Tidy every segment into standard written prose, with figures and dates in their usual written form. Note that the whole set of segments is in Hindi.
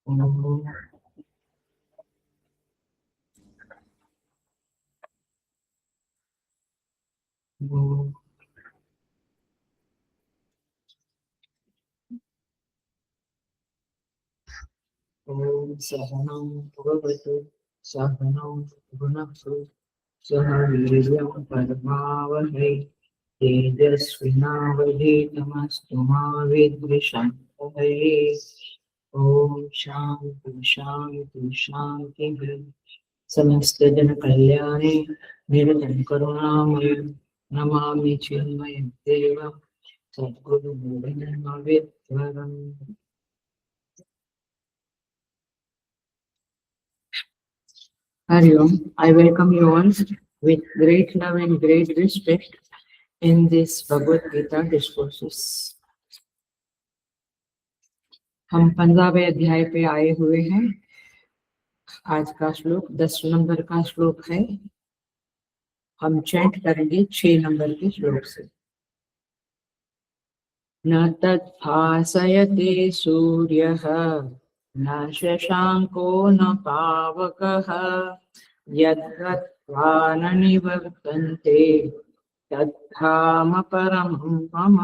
ओम सहनौ भुनक्तु सहनौ भुनक्तु सह वीर्यं परमावहै तेजस्विनावधीतमस्तु मा विद्विषावहै। ओम शांति शांति शांति। समस्त जन कल्याणे निरतं करुणामय नमामि चिन्मयं देवं सद्गुरुमूलमविद्वरम्। Hari Om. I welcome you all with great love and great respect in this Bhagavad Gita discourses. हम 15वें अध्याय पे आए हुए हैं। आज का श्लोक 10 नंबर का श्लोक है। हम चैंट करेंगे 6 नंबर के श्लोक से। न तद्भासयते सूर्यः न शशांको न पावकः यद्गत्वा न निवर्तन्ते तद्धाम परमं मम।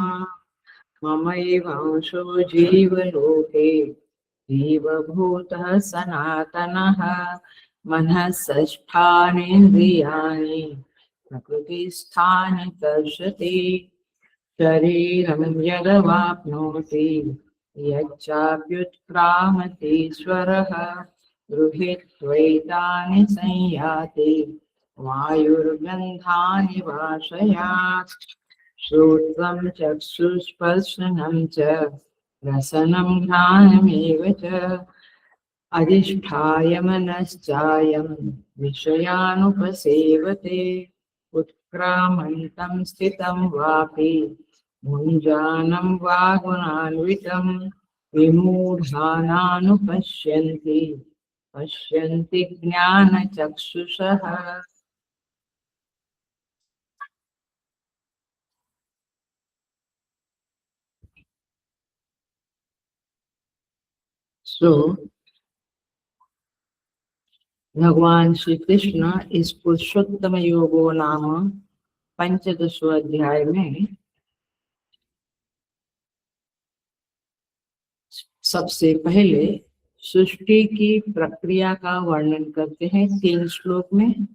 ममैवांशो जीवलोके जीवभूतः सनातनः मनः षष्ठानीन्द्रियाणि प्रकृतिस्थानि कर्षति शरीरं यदवाप्नोति यच्चाप्युत्क्रामतीश्वरः गृहीत्वैतानि संयाति वायुर्गन्धानि वाशयात्। श्रोत्रं चक्षुस्पर्शनं च रसनं घ्राणमेव च अधिष्ठाय मनश्चायं विषयानुपसेवते उत्क्रामन्तं स्थितं वापि भुञ्जानं वा गुणान्वितं विमूढानानुपश्यन्ति पश्यन्ति ज्ञानचक्षुषः। So, भगवान श्री कृष्ण इस पुरुषोत्तम योगो नाम 15वें अध्याय में सबसे पहले सृष्टि की प्रक्रिया का वर्णन करते हैं 3 श्लोक में।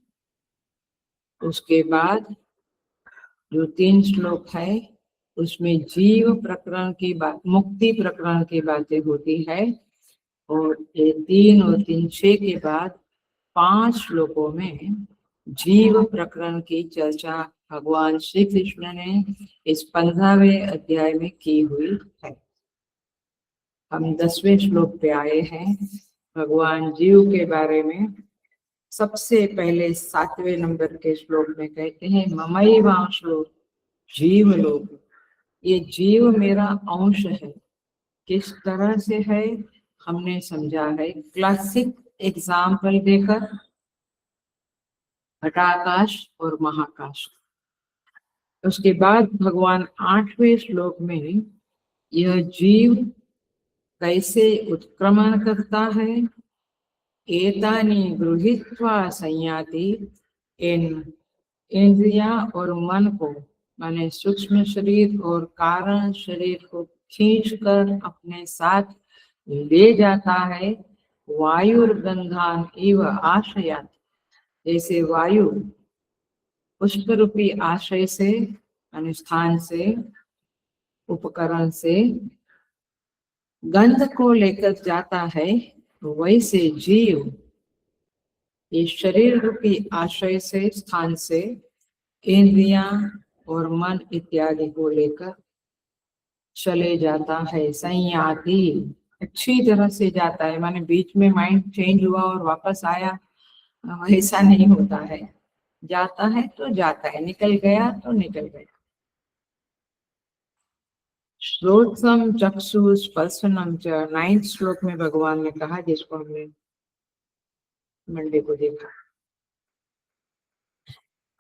उसके बाद जो 3 श्लोक है उसमें जीव प्रकरण की बात, मुक्ति प्रकरण की बातें होती है। और ये 3 और 3 6 के बाद 5 श्लोकों में जीव प्रकरण की चर्चा भगवान श्री कृष्ण ने इस 15वें अध्याय में की हुई है। हम 10वें श्लोक पे आए हैं। भगवान जीव के बारे में सबसे पहले 7वें नंबर के श्लोक में कहते हैं ममैवांशो जीव लोक। ये जीव मेरा अंश है। किस तरह से है हमने समझा है क्लासिक एग्जाम्पल देकर, घटाकाश और महाकाश। उसके बाद भगवान 8वें श्लोक में यह जीव कैसे उत्क्रमण करता है। एतानि गृहीत्वा संयाति, इन इंद्रिया और मन को माने सूक्ष्म शरीर और कारण शरीर को खींचकर अपने साथ ले जाता है। वायुर्गंधान इव आश्रयात्, जैसे वायु पुष्प रूपी आश्रय से अनुष्ठान से उपकरण से गंध को लेकर जाता है, वैसे जीव ये शरीर रूपी आश्रय से स्थान से इंद्रियां और मन इत्यादि को लेकर चले जाता है। संयाति, अच्छी तरह से जाता है, माने बीच में माइंड चेंज हुआ और वापस आया, ऐसा नहीं होता है। जाता है तो जाता है, निकल गया तो निकल गया। श्रोत्रम चक्षु स्पर्शनम च 9th श्लोक में भगवान ने कहा, जिसको हमने मंडे को देखा।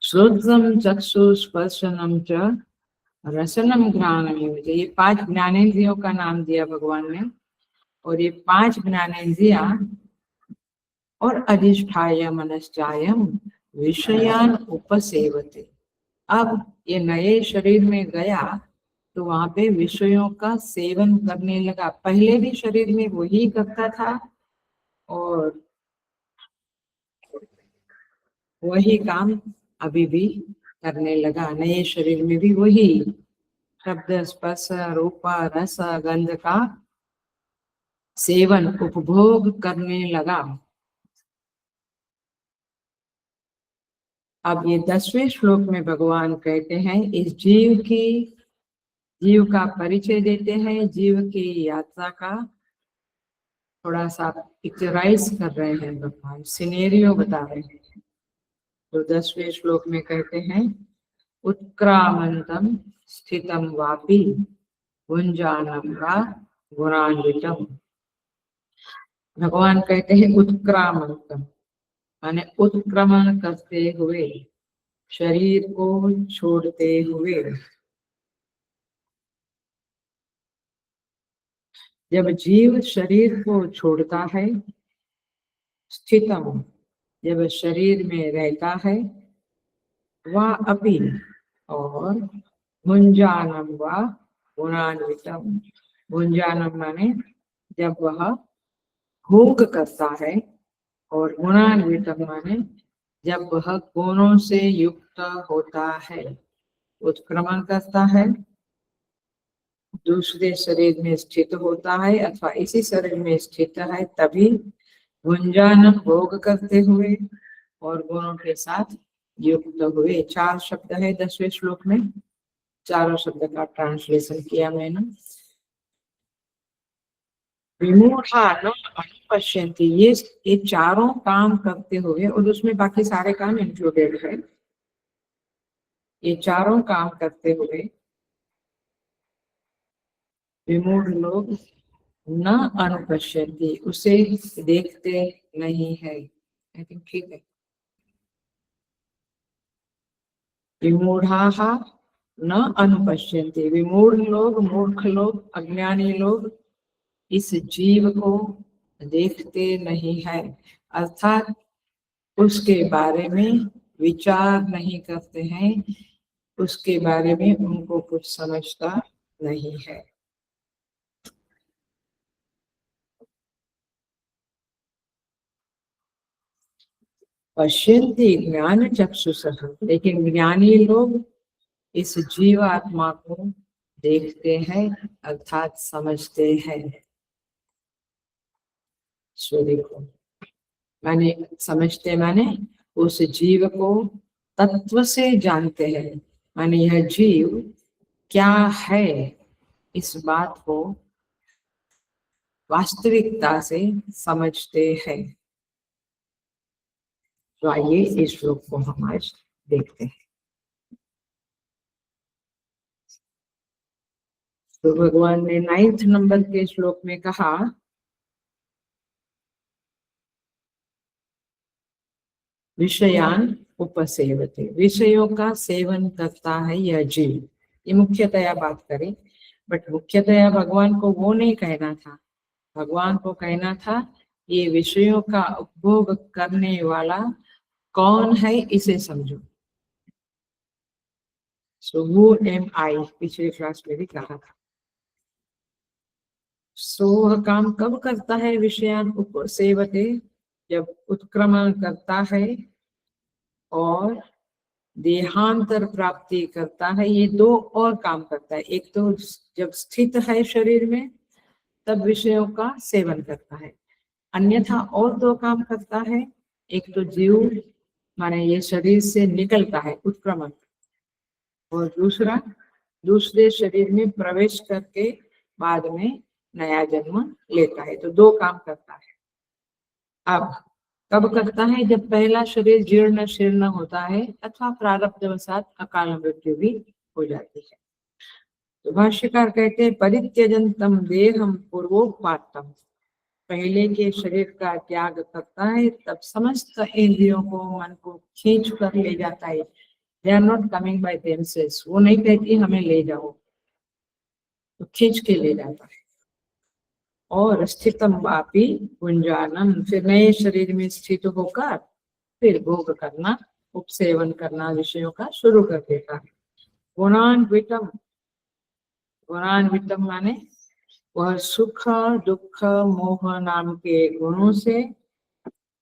श्रोत्रम चक्षु स्पर्शनम च रसनम घ्राणमेव च, ये 5 ज्ञानेंद्रियों का नाम दिया भगवान ने। और ये 5 ज्ञानेंद्रिया और अधिष्ठाय मनश्चायम विषयान उपसेवते। अब ये नए शरीर में गया तो वहां पे विषयों का सेवन करने लगा। पहले भी शरीर में वही करता था और वही काम अभी भी करने लगा। नए शरीर में भी वही शब्द स्पर्श रूप रस गंध का सेवन उपभोग करने लगा। अब ये 10वें श्लोक में भगवान कहते हैं इस जीव का परिचय देते हैं, जीव की यात्रा का थोड़ा सा पिक्चराइज कर रहे हैं भगवान, सिनेरियो बता रहे हैं। तो 10वें श्लोक में कहते हैं उत्क्रामंतम स्थितम वापि भुंजानम वा गुणान्वितम। भगवान कहते हैं उत्क्रामंतम माने उत्क्रमण करते हुए, शरीर को छोड़ते हुए। जब जीव शरीर को छोड़ता है, स्थितम जब शरीर में रहता है, वह अपि और भुंजानम व गुणान्वितम। भुंजानम माने जब वह भोग करता है और गुणान्वितम माने जब वह गुणों से युक्त होता है। उत्क्रमण करता है, दूसरे शरीर में स्थित होता है अथवा इसी शरीर में स्थित है, तभी भुंजान भोग करते हुए और गुणों के साथ युक्त हुए। 4 शब्द है 10वें श्लोक में, चारों शब्द का ट्रांसलेशन किया मैंने। विमूढ़ा न अनुपश्यन्ति, ये चारों काम करते हुए, और उसमें बाकी सारे काम इंक्लूडेड है। ये चारों काम करते हुए विमूढ़ लोग न अनुपश्यन्ति, उसे देखते नहीं है। आई थिंक ठीक है। विमूढ़ाः न अनुपश्यन्ति, विमूढ़ लोग, मूर्ख लोग, अज्ञानी लोग इस जीव को देखते नहीं है, अर्थात उसके बारे में विचार नहीं करते हैं, उसके बारे में उनको कुछ समझता नहीं है। पश्यन्ति ज्ञान चक्षुषः, लेकिन ज्ञानी लोग इस जीवात्मा को देखते हैं अर्थात समझते हैं। सूर्य को माने समझते, माने उस जीव को तत्व से जानते हैं, माने यह जीव क्या है इस बात को वास्तविकता से समझते हैं। तो आइए इस श्लोक को हम आज देखते हैं। तो भगवान ने 9th नंबर के श्लोक में कहा विषयान उपसेवते, विषयों का सेवन करता है यह जीव। ये मुख्यतया बात करें, बट मुख्यतया भगवान को वो नहीं कहना था। भगवान को कहना था ये विषयों का उपभोग करने वाला कौन है इसे समझो। सो वो एम आई पिछले क्लास में भी कहा था। सो वह काम कब करता है विषयान उपसेवते, जब उत्क्रमण करता है और देहांतर प्राप्ति करता है। ये 2 और काम करता है, एक तो जब स्थित है शरीर में तब विषयों का सेवन करता है, अन्यथा और 2 काम करता है। एक तो जीव माने ये शरीर से निकलता है उत्क्रमण, और दूसरा दूसरे शरीर में प्रवेश करके बाद में नया जन्म लेता है। तो 2 काम करता है। अब कब करता है, जब पहला शरीर जीर्ण शीर्ण होता है अथवा प्रारब्धवशात अकाल मृत्यु भी हो जाती है। तो भाष्यकार कहते हैं परित्यजंतम देहम पूर्वोपातम, पहले के शरीर का त्याग करता है तब समस्त इंद्रियों को, मन को खींच कर ले जाता है। They are not coming by themselves, वो नहीं कहती हमें ले जाओ, तो खींच के ले जाता है। और स्थितम वापी गुंजानम, फिर नए शरीर में स्थित होकर फिर भोग करना, उपसेवन करना विषयों का शुरू कर देता है। गुणान्वितम, गुणान्वितम माने वह सुख दुख मोह नाम के गुणों से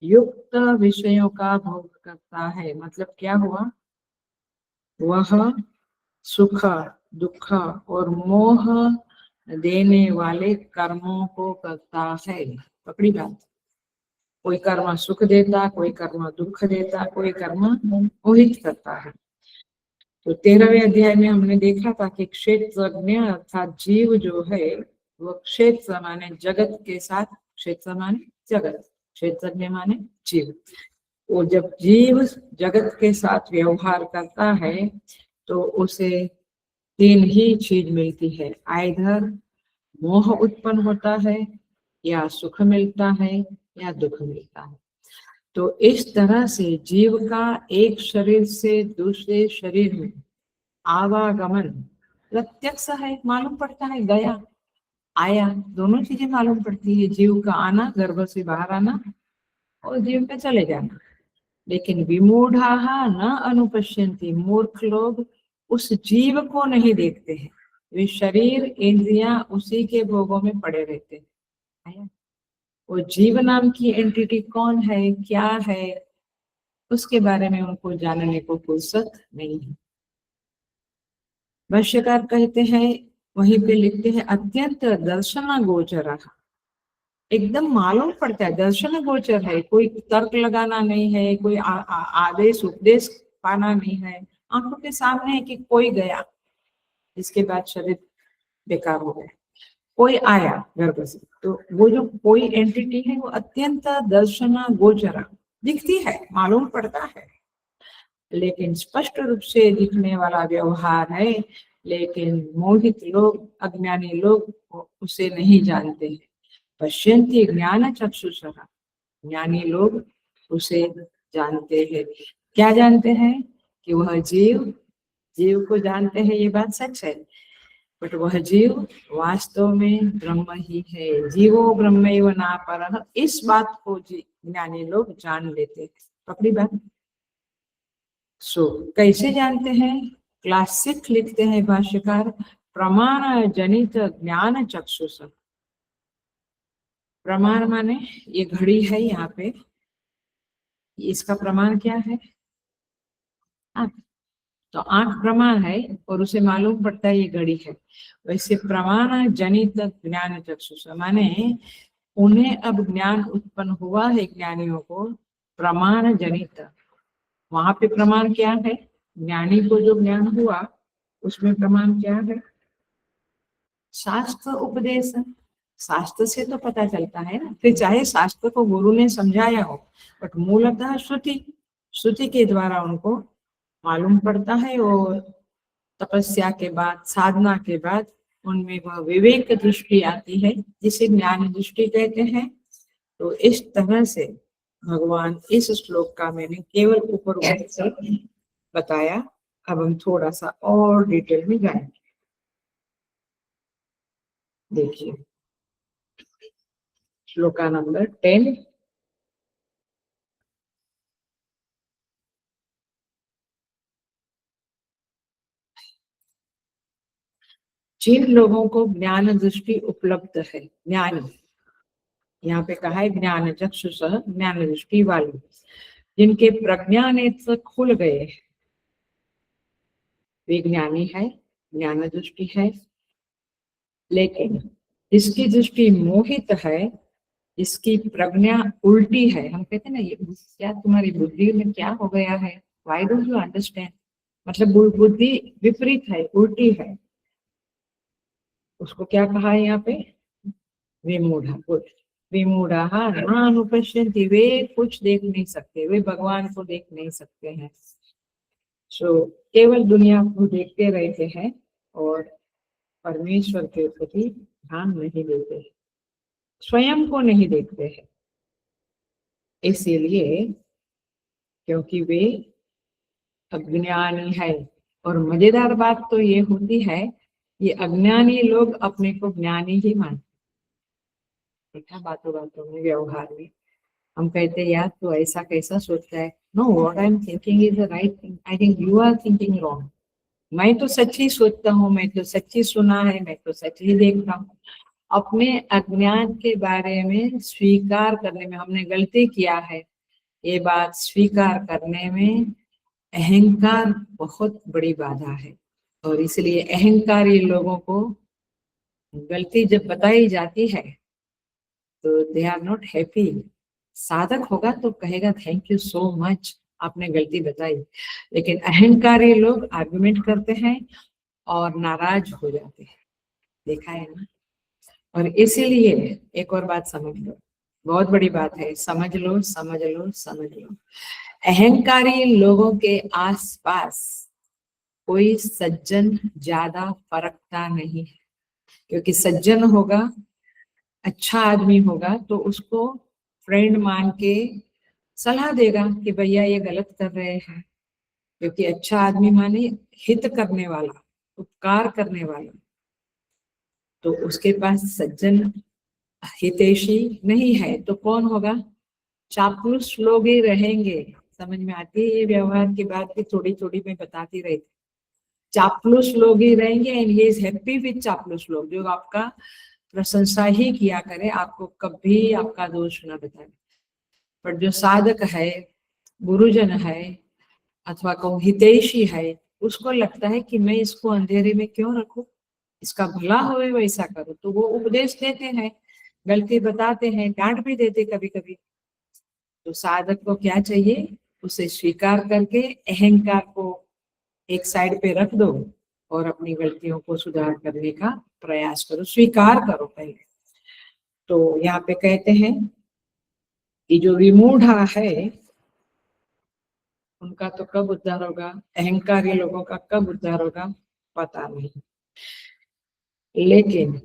युक्त विषयों का भोग करता है। मतलब क्या हुआ, वह सुख दुख और मोह देने वाले कर्मों को करता है। पकड़ी बात, कोई कर्म सुख देता, कोई कर्म दुख देता, कोई कर्म मोहित करता है। तो 13वें अध्याय में हमने देखा था कि क्षेत्रज्ञ अर्थात जीव जो है वो क्षेत्र माने जगत के साथ, क्षेत्र माने जगत, क्षेत्रज्ञ माने जीव। वो जब जीव जगत के साथ व्यवहार करता है तो उसे तीन ही चीज मिलती है, आइधर मोह उत्पन्न होता है, या सुख मिलता है, या दुख मिलता है। तो इस तरह से जीव का एक शरीर से दूसरे शरीर में आवागमन प्रत्यक्ष है, मालूम पड़ता है, गया आया, दोनों चीजें मालूम पड़ती है। जीव का आना, गर्भ से बाहर आना, और जीव का चले जाना। लेकिन विमूढ़ा न अनुपश्यन्ति, मूर्ख लोग उस जीव को नहीं देखते हैं। वे शरीर इंद्रियां उसी के भोगों में पड़े रहते हैं। वो जीव नाम की एंटिटी कौन है, क्या है, उसके बारे में उनको जानने को फुर्सत नहीं है। भाष्यकार कहते हैं, वहीं पे लिखते हैं, अत्यंत दर्शन गोचर, एकदम मालूम पड़ता है, दर्शन गोचर है, कोई तर्क लगाना नहीं है, कोई आदेश उपदेश पाना नहीं है, आंखों के सामने है कि कोई गया, इसके बाद शरीर बेकार हो गया, कोई आया गर्भ से, तो वो जो कोई एंटिटी है वो अत्यंत दर्शन गोचर दिखती है, मालूम पड़ता है, लेकिन स्पष्ट रूप से दिखने वाला व्यवहार है। लेकिन मोहित लोग, अज्ञानी लोग उसे नहीं जानते हैं। पश्यन्ति ज्ञान चक्षुषः, ज्ञानी लोग उसे जानते हैं। क्या जानते हैं, कि वह जीव, जीव को जानते हैं, ये बात सच है, बट वह जीव वास्तव में ब्रह्म ही है। जीवो ब्रह्मैव नापरः, इस बात को ज्ञानी लोग जान लेते हैं। पकड़ी बात। कैसे जानते हैं, क्लास 6 लिखते हैं भाष्यकार, प्रमाण जनित ज्ञान चक्षुष। प्रमाण माने ये घड़ी है यहाँ पे, इसका प्रमाण क्या है, आंख। तो आंख प्रमाण है और उसे मालूम पड़ता है ये घड़ी है। वैसे प्रमाण जनित ज्ञान चक्षुष माने उन्हें अब ज्ञान उत्पन्न हुआ है ज्ञानियों को, प्रमाण जनित। वहां पे प्रमाण क्या है, ज्ञानी को जो ज्ञान हुआ उसमें प्रमाण क्या है, शास्त्र उपदेश। शास्त्र से तो पता चलता है ना, फिर चाहे शास्त्र को गुरु ने समझाया हो, बट मूलतः श्रुति, श्रुति के द्वारा उनको मालूम पड़ता है। और तपस्या के बाद, साधना के बाद उनमें वह विवेक दृष्टि आती है, जिसे ज्ञान दृष्टि कहते हैं। तो इस तरह से भगवान, इस श्लोक का मैंने केवल ऊपर से बताया। अब हम थोड़ा सा और डिटेल में जाएंगे। देखिए श्लोका नंबर 10। जिन लोगों को ज्ञान दृष्टि उपलब्ध है, ज्ञानी, यहाँ पे कहा है ज्ञान चक्षुषः, ज्ञान दृष्टि वाले, जिनके प्रज्ञा नेत्र खुल गए, वे ज्ञानी है, ज्ञान दृष्टि है। लेकिन जिसकी दृष्टि मोहित है, इसकी प्रज्ञा उल्टी है, हम कहते हैं ना, ये क्या तुम्हारी बुद्धि में क्या हो गया है, व्हाई डोंट यू अंडरस्टैंड, मतलब बुद्धि विपरीत है, उल्टी है, उसको क्या कहा है यहाँ पे, विमूढ़। विमूढ़ा न अनुपश्यन्ति, वे कुछ देख नहीं सकते, वे भगवान को देख नहीं सकते हैं। केवल दुनिया को देखते रहते हैं और परमेश्वर के प्रति ध्यान नहीं देते, स्वयं को नहीं देखते हैं। इसीलिए क्योंकि वे अज्ञानी है। और मजेदार बात तो ये होती है, ये अज्ञानी लोग अपने को ज्ञानी ही मानते, ठीक है, बातों बातों में, व्यवहार में हम कहते हैं यार तो ऐसा कैसा सोचता है, no what I am thinking is the right thing, I think you are thinking wrong. मैं तो सच ही सोचता हूँ, मैं तो सच ही सुना है, मैं तो सच ही देखता हूँ। अपने अज्ञान के बारे में स्वीकार करने में, हमने गलती किया है ये बात स्वीकार करने में अहंकार बहुत बड़ी बाधा है। और इसलिए अहंकारी लोगों को गलती जब बताई जाती है तो दे आर नॉट हैप्पी। साधक होगा तो कहेगा थैंक यू सो मच, आपने गलती बताई। लेकिन अहंकारी लोग आर्गुमेंट करते हैं और नाराज हो जाते हैं, देखा है ना। और इसीलिए एक और बात समझ लो, बहुत बड़ी बात है, समझ लो समझ लो समझ लो। अहंकारी लोगों के आसपास कोई सज्जन ज्यादा फरकता नहीं है, क्योंकि सज्जन होगा, अच्छा आदमी होगा तो उसको फ्रेंड मान के सलाह देगा कि भैया ये गलत कर रहे हैं, क्योंकि अच्छा आदमी माने हित करने वाला, उपकार करने वाला। तो उसके पास सज्जन हितैषी नहीं है तो कौन होगा? चापलूस लोग ही रहेंगे। समझ में आती है ये व्यवहार की बात भी, थोड़ी थोड़ी मैं बताती रहती। चापलूस लोग ही रहेंगे and he is happy with चापलूस लोग, जो आपका प्रशंसा ही किया करे, आपको कभी आपका दोष ना बताए। पर जो साधक है, गुरुजन है, अथवा कहूँ हितैषी है, उसको लगता है कि मैं इसको अंधेरे में क्यों रखूं, इसका भला होवे वैसा करो। तो वो उपदेश देते हैं, गलती बताते हैं, डांट भी देते कभी कभी। तो साधक को क्या चाहिए? उसे स्वीकार करके अहंकार को एक साइड पे रख दो और अपनी गलतियों को सुधार करने का प्रयास करो, स्वीकार करो पहले। तो यहाँ पे कहते हैं कि जो विमूढ़ा है उनका तो कब उद्धार होगा, अहंकारी लोगों का कब उद्धार होगा पता नहीं। लेकिन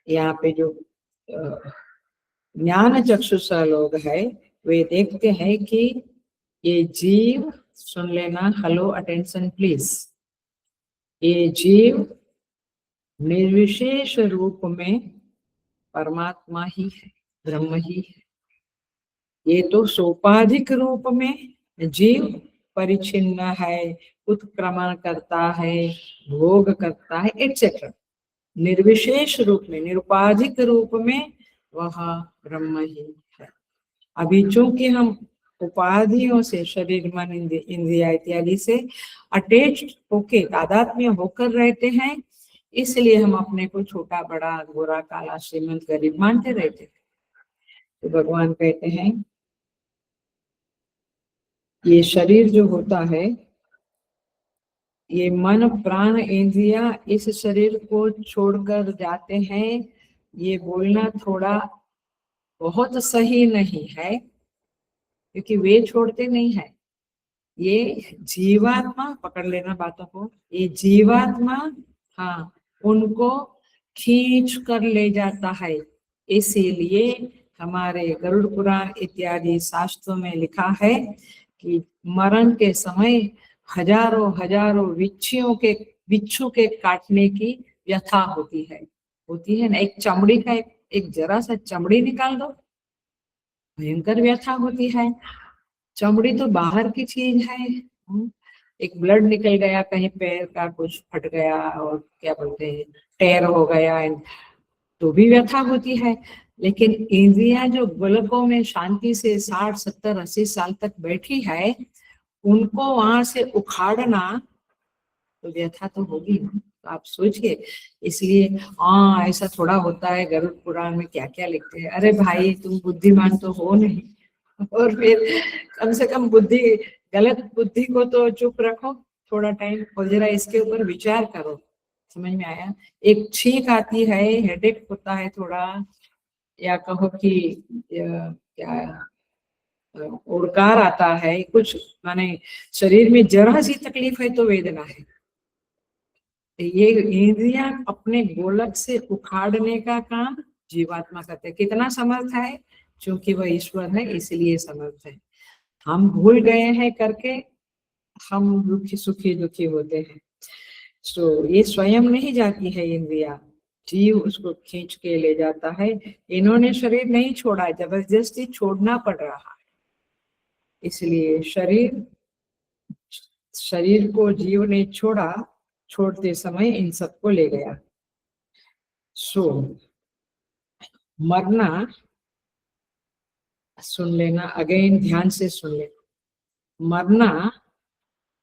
यहाँ पे जो ज्ञान चक्षुषा लोग है, वे देखते हैं कि ये जीव, सुन लेना, हेलो अटेंशन प्लीज, ये जीव निर्विशेष रूप में परमात्मा ही है, ब्रह्म ही है। ये तो सोपाधिक रूप में जीव परिचिन्न है, उत्क्रमण करता है, भोग करता है, एटसेट्रा। निर्विशेष रूप में, निरुपाधिक रूप में वह ब्रह्म ही है। अभी चूंकि हम उपाधियों से, शरीर मन इंद्रिया इत्यादि से अटैच्ड होके, तादात्म्य होकर रहते हैं, इसलिए हम अपने को छोटा बड़ा, गोरा काला, श्रीमंत गरीब मानते रहते हैं। तो भगवान कहते हैं ये शरीर जो होता है, ये मन प्राण इंद्रिया इस शरीर को छोड़कर जाते हैं, ये बोलना थोड़ा बहुत सही नहीं है, क्योंकि वे छोड़ते नहीं है। ये जीवात्मा, पकड़ लेना बातों को, ये जीवात्मा, हाँ, उनको खींच कर ले जाता है। इसीलिए हमारे गरुड़ पुराण इत्यादि शास्त्रों में लिखा है कि मरण के समय हजारों हजारों बिच्छू के काटने की व्यथा होती है ना। एक चमड़ी का एक जरा सा चमड़ी निकाल दो, भयंकर व्यथा होती है। चमड़ी तो बाहर की चीज है, एक ब्लड निकल गया कहीं, पैर का कुछ फट गया और क्या बोलते हैं टेर हो गया, तो भी व्यथा होती है। लेकिन इंद्रियां जो गोलकों में शांति से 60 70 80 साल तक बैठी है, उनको वहां से उखाड़ना तो व्यथा तो होगी ना। तो आप सोचिए, इसलिए हाँ ऐसा थोड़ा होता है। गरुड़ पुराण में क्या क्या लिखते हैं, अरे भाई तुम बुद्धिमान तो हो नहीं, और फिर कम से कम गलत बुद्धि को तो चुप रखो थोड़ा टाइम, और जरा इसके ऊपर विचार करो। समझ में आया? एक छींक आती है, हेडेक होता है थोड़ा, या कहो कि क्या उड़कार आता है कुछ, माने शरीर में जरा सी तकलीफ है तो वेदना है। ये इंद्रियां अपने गोलक से उखाड़ने का काम जीवात्मा करते हैं। कितना समर्थ है? क्योंकि वह ईश्वर है इसलिए समर्थ है। हम भूल गए हैं करके हम दुखी सुखी दुखी होते हैं। सो ये स्वयं नहीं जाती है इंद्रिया, जीव उसको खींच के ले जाता है। इन्होंने शरीर नहीं छोड़ा, जबरदस्ती छोड़ना पड़ रहा है। इसलिए शरीर को जीव ने छोड़ा, छोड़ते समय इन सबको ले गया। सो मरना, सुन लेना अगेन, ध्यान से सुन लेना। मरना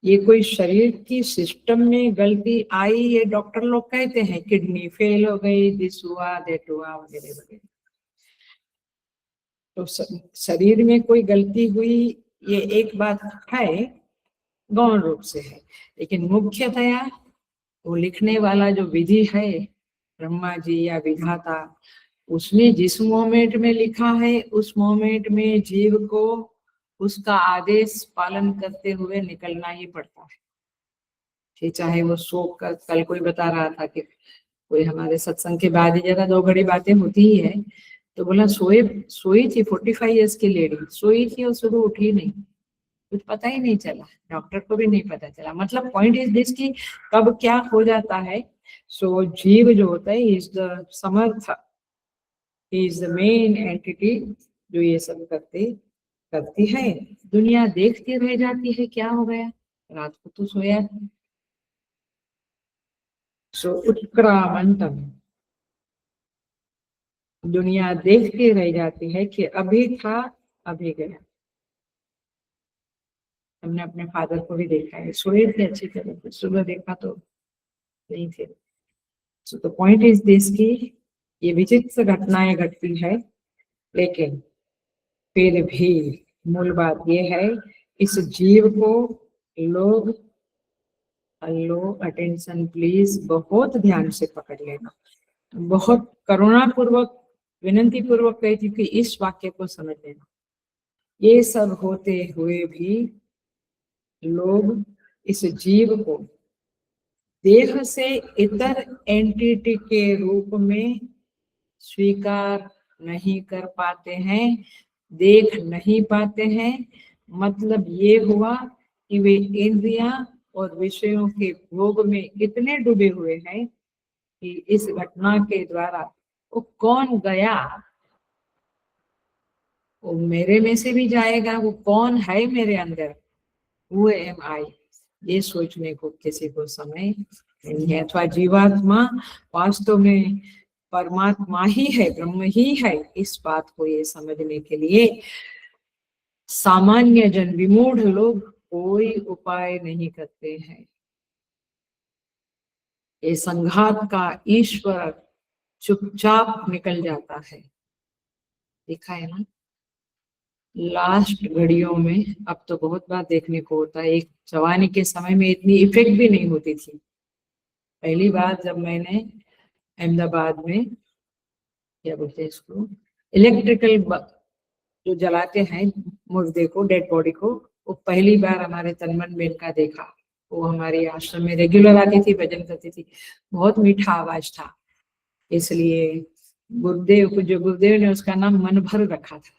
ये कोई शरीर की सिस्टम में गलती आई, ये डॉक्टर लोग कहते हैं किडनी फेल हो गई, दिस हुआ दैट हुआ वगैरह वगैरह। तो शरीर में कोई गलती हुई ये एक बात है, गौण रूप से है, लेकिन मुख्यतया वो लिखने वाला जो विधि है, ब्रह्मा जी या विधाता, उसने जिस मोमेंट में लिखा है उस मोमेंट में जीव को उसका आदेश पालन करते हुए निकलना ही पड़ता है। कि चाहे वो शोक का, कल कोई बता रहा था कि कोई हमारे सत्संग के बाद ही जरा 2 घड़ी बातें होती ही है, तो बोला सोई थी 45 ईयर्स की लेडी, सोई थी और सुबह उठी नहीं, कुछ पता ही नहीं चला, डॉक्टर को भी नहीं पता चला। मतलब पॉइंट इज दिस कि कब क्या हो जाता है। सो जीव जो होता है is the Samarth, is the main entity जो ये सब करती है। दुनिया देखती रह जाती है, क्या हो गया, रात को तो सोया था। सो उत्क्रामंतम, दुनिया देखती रह जाती है कि अभी था अभी गया। हमने अपने फादर को भी देखा है, सोए थे अच्छी तरह से, सुबह देखा तो नहीं थे। So the point is this कि ये विचित्र घटनाएं घटती है, लेकिन फिर भी मूल बात ये है, इस जीव को लोग, लो अटेंशन प्लीज, बहुत ध्यान से पकड़ लेना, बहुत करुणा पूर्वक विनती पूर्वक कहती कि इस वाक्य को समझ लेना। ये सब होते हुए भी लोग इस जीव को देह से इतर एंटिटी के रूप में स्वीकार नहीं कर पाते हैं, देख नहीं पाते हैं। मतलब ये हुआ कि वे इंद्रियां और विषयों के भोग में इतने डूबे हुए हैं कि इस घटना के द्वारा वो कौन गया, वो मेरे में से भी जाएगा, वो कौन है मेरे अंदर, हु एम आई, ये सोचने को किसी को समय नहीं है। अथवा जीवात्मा वास्तव में परमात्मा ही है, ब्रह्म ही है, इस बात को ये समझने के लिए सामान्य जन, विमूढ़ लोग कोई उपाय नहीं करते हैं। ये संघात का ईश्वर चुपचाप निकल जाता है। देखा है ना, लास्ट घड़ियों में, अब तो बहुत बार देखने को होता है, एक जवानी के समय में इतनी इफेक्ट भी नहीं होती थी। पहली बार जब मैंने अहमदाबाद में, क्या बोलते हैं इसको, इलेक्ट्रिकल जो जलाते हैं मुर्दे को, डेड बॉडी को, वो पहली बार हमारे तनमन बेन का देखा। वो हमारे आश्रम में रेगुलर आती थी, भजन करती थी, बहुत मीठा आवाज था, इसलिए गुरुदेव, जो गुरुदेव ने उसका नाम मन भर रखा था,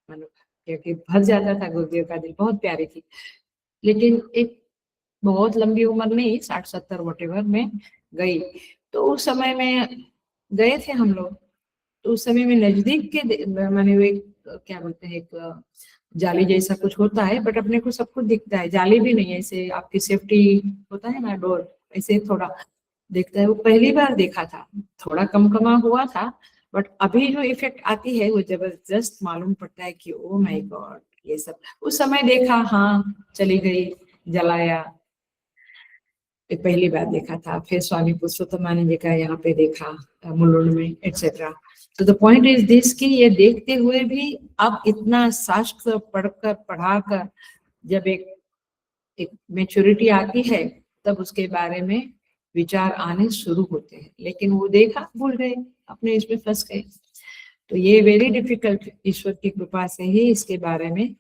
मन भर, क्योंकि भर जाता था गुरुदेव का दिल, बहुत प्यारी थी। लेकिन एक बहुत लंबी उम्र नहीं, 60-70 वटेवर में गई, तो उस समय में गए थे हम लोग, तो उस समय में नजदीक के माने वे क्या बोलते हैं, एक जाली जैसा कुछ होता है, बट अपने को सब कुछ दिखता है, जाली भी नहीं है, ऐसे आपकी सेफ्टी होता है ना डोर, ऐसे थोड़ा दिखता है। वो पहली बार देखा था, थोड़ा कम कमा हुआ था, बट अभी जो इफेक्ट आती है वो जबरदस्त मालूम पड़ता है कि ओ माय गॉड, ये सब उस समय देखा, हाँ चली गई, जलाया, पहली बार देखा था। फिर स्वामी पुरुषोत्तमानंद जी का यहाँ पे देखा मुलुंड में, एटसेट्रा। तो द पॉइंट इज दिस कि ये देखते हुए भी अब इतना शास्त्र पढ़ाकर जब एक मेच्योरिटी आती है, तब उसके बारे में विचार आने शुरू होते हैं, लेकिन वो देखा भूल गए, अपने इसमें फंस गए। तो ये वेरी डिफिकल्ट, ईश्वर की कृपा से ही इसके बारे में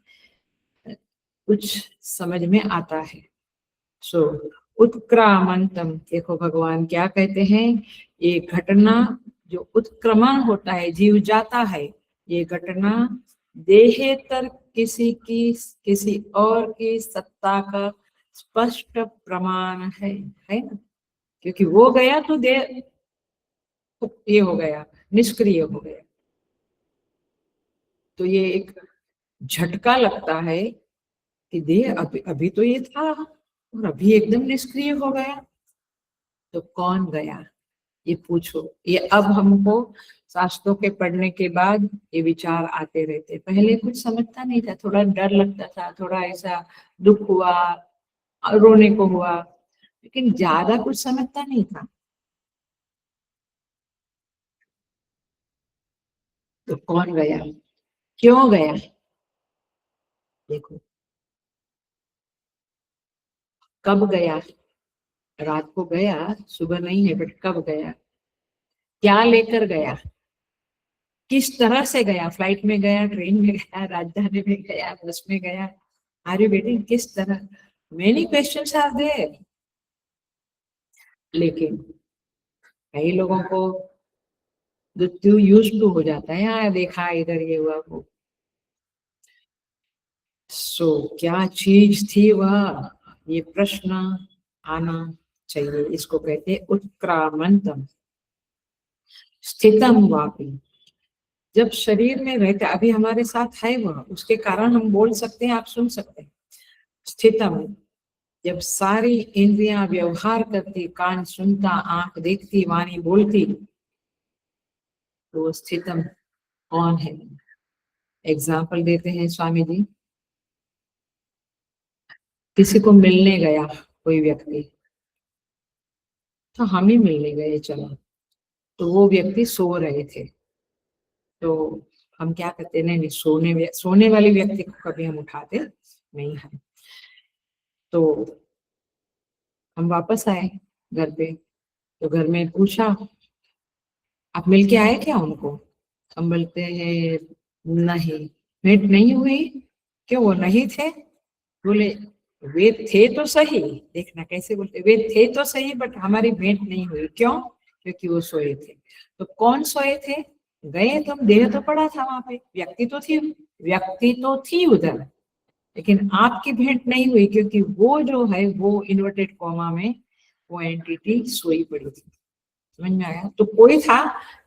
कुछ समझ में आता है। सो उत्क्रामंतम, देखो भगवान क्या कहते हैं, ये घटना जो उत्क्रमण होता है, जीव जाता है, ये घटना देहेतर किसी और की सत्ता का स्पष्ट प्रमाण है ना, क्योंकि वो गया तो देह ये हो गया, निष्क्रिय हो गया। तो ये एक झटका लगता है कि देह अभी अभी तो ये था और अभी एकदम निष्क्रिय हो गया। तो कौन गया, ये पूछो। ये अब हमको शास्त्रों के पढ़ने के बाद ये विचार आते रहते। पहले कुछ समझता नहीं था, थोड़ा डर लगता था, थोड़ा ऐसा दुख हुआ, रोने को हुआ, लेकिन ज्यादा कुछ समझता नहीं था। तो कौन गया, क्यों गया? देखो, कब गया? रात को गया, सुबह नहीं है, बट कब गया, क्या लेकर गया, किस तरह से गया? फ्लाइट में गया, ट्रेन में गया, राजधानी में गया, बस में गया? Are you waiting? किस तरह? Many questions are there. लेकिन कई लोगों को मृत्यु यूज टू हो जाता है, यहाँ देखा, इधर ये हुआ वो। सो क्या चीज थी वह, ये प्रश्न आना चाहिए। इसको कहते हैं उत्क्रामंतम स्थितम वापी। जब शरीर में रहता, अभी हमारे साथ है वह, उसके कारण हम बोल सकते हैं, आप सुन सकते हैं। स्थितम, जब सारी इंद्रियां व्यवहार करती, कान सुनता, आंख देखती, वाणी बोलती, तो वो स्थितम कौन है? एग्जाम्पल देते हैं स्वामी जी। किसी को मिलने गया कोई व्यक्ति, तो हम ही मिलने गए, चलो, तो वो व्यक्ति सो रहे थे, तो हम क्या करते? नहीं नहीं, सोने वाले व्यक्ति को कभी हम उठाते नहीं है। तो हम वापस आए घर पे, तो घर में पूछा, आप मिल के आए क्या उनको? हम बोलते हैं नहीं, भेंट नहीं हुई। क्यों, वो नहीं थे? बोले वे थे तो सही, देखना कैसे बोलते, वे थे तो सही बट हमारी भेंट नहीं हुई। क्यों? क्योंकि वो सोए थे। तो कौन सोए थे? गए तो देह तो पड़ा था वहां पे, व्यक्ति तो थी, व्यक्ति तो थी उधर, लेकिन आपकी भेंट नहीं हुई, क्योंकि वो जो है वो इन्वर्टेड कॉमा में वो एंटिटी सोई पड़ी थी। समझ में आया? तो कोई था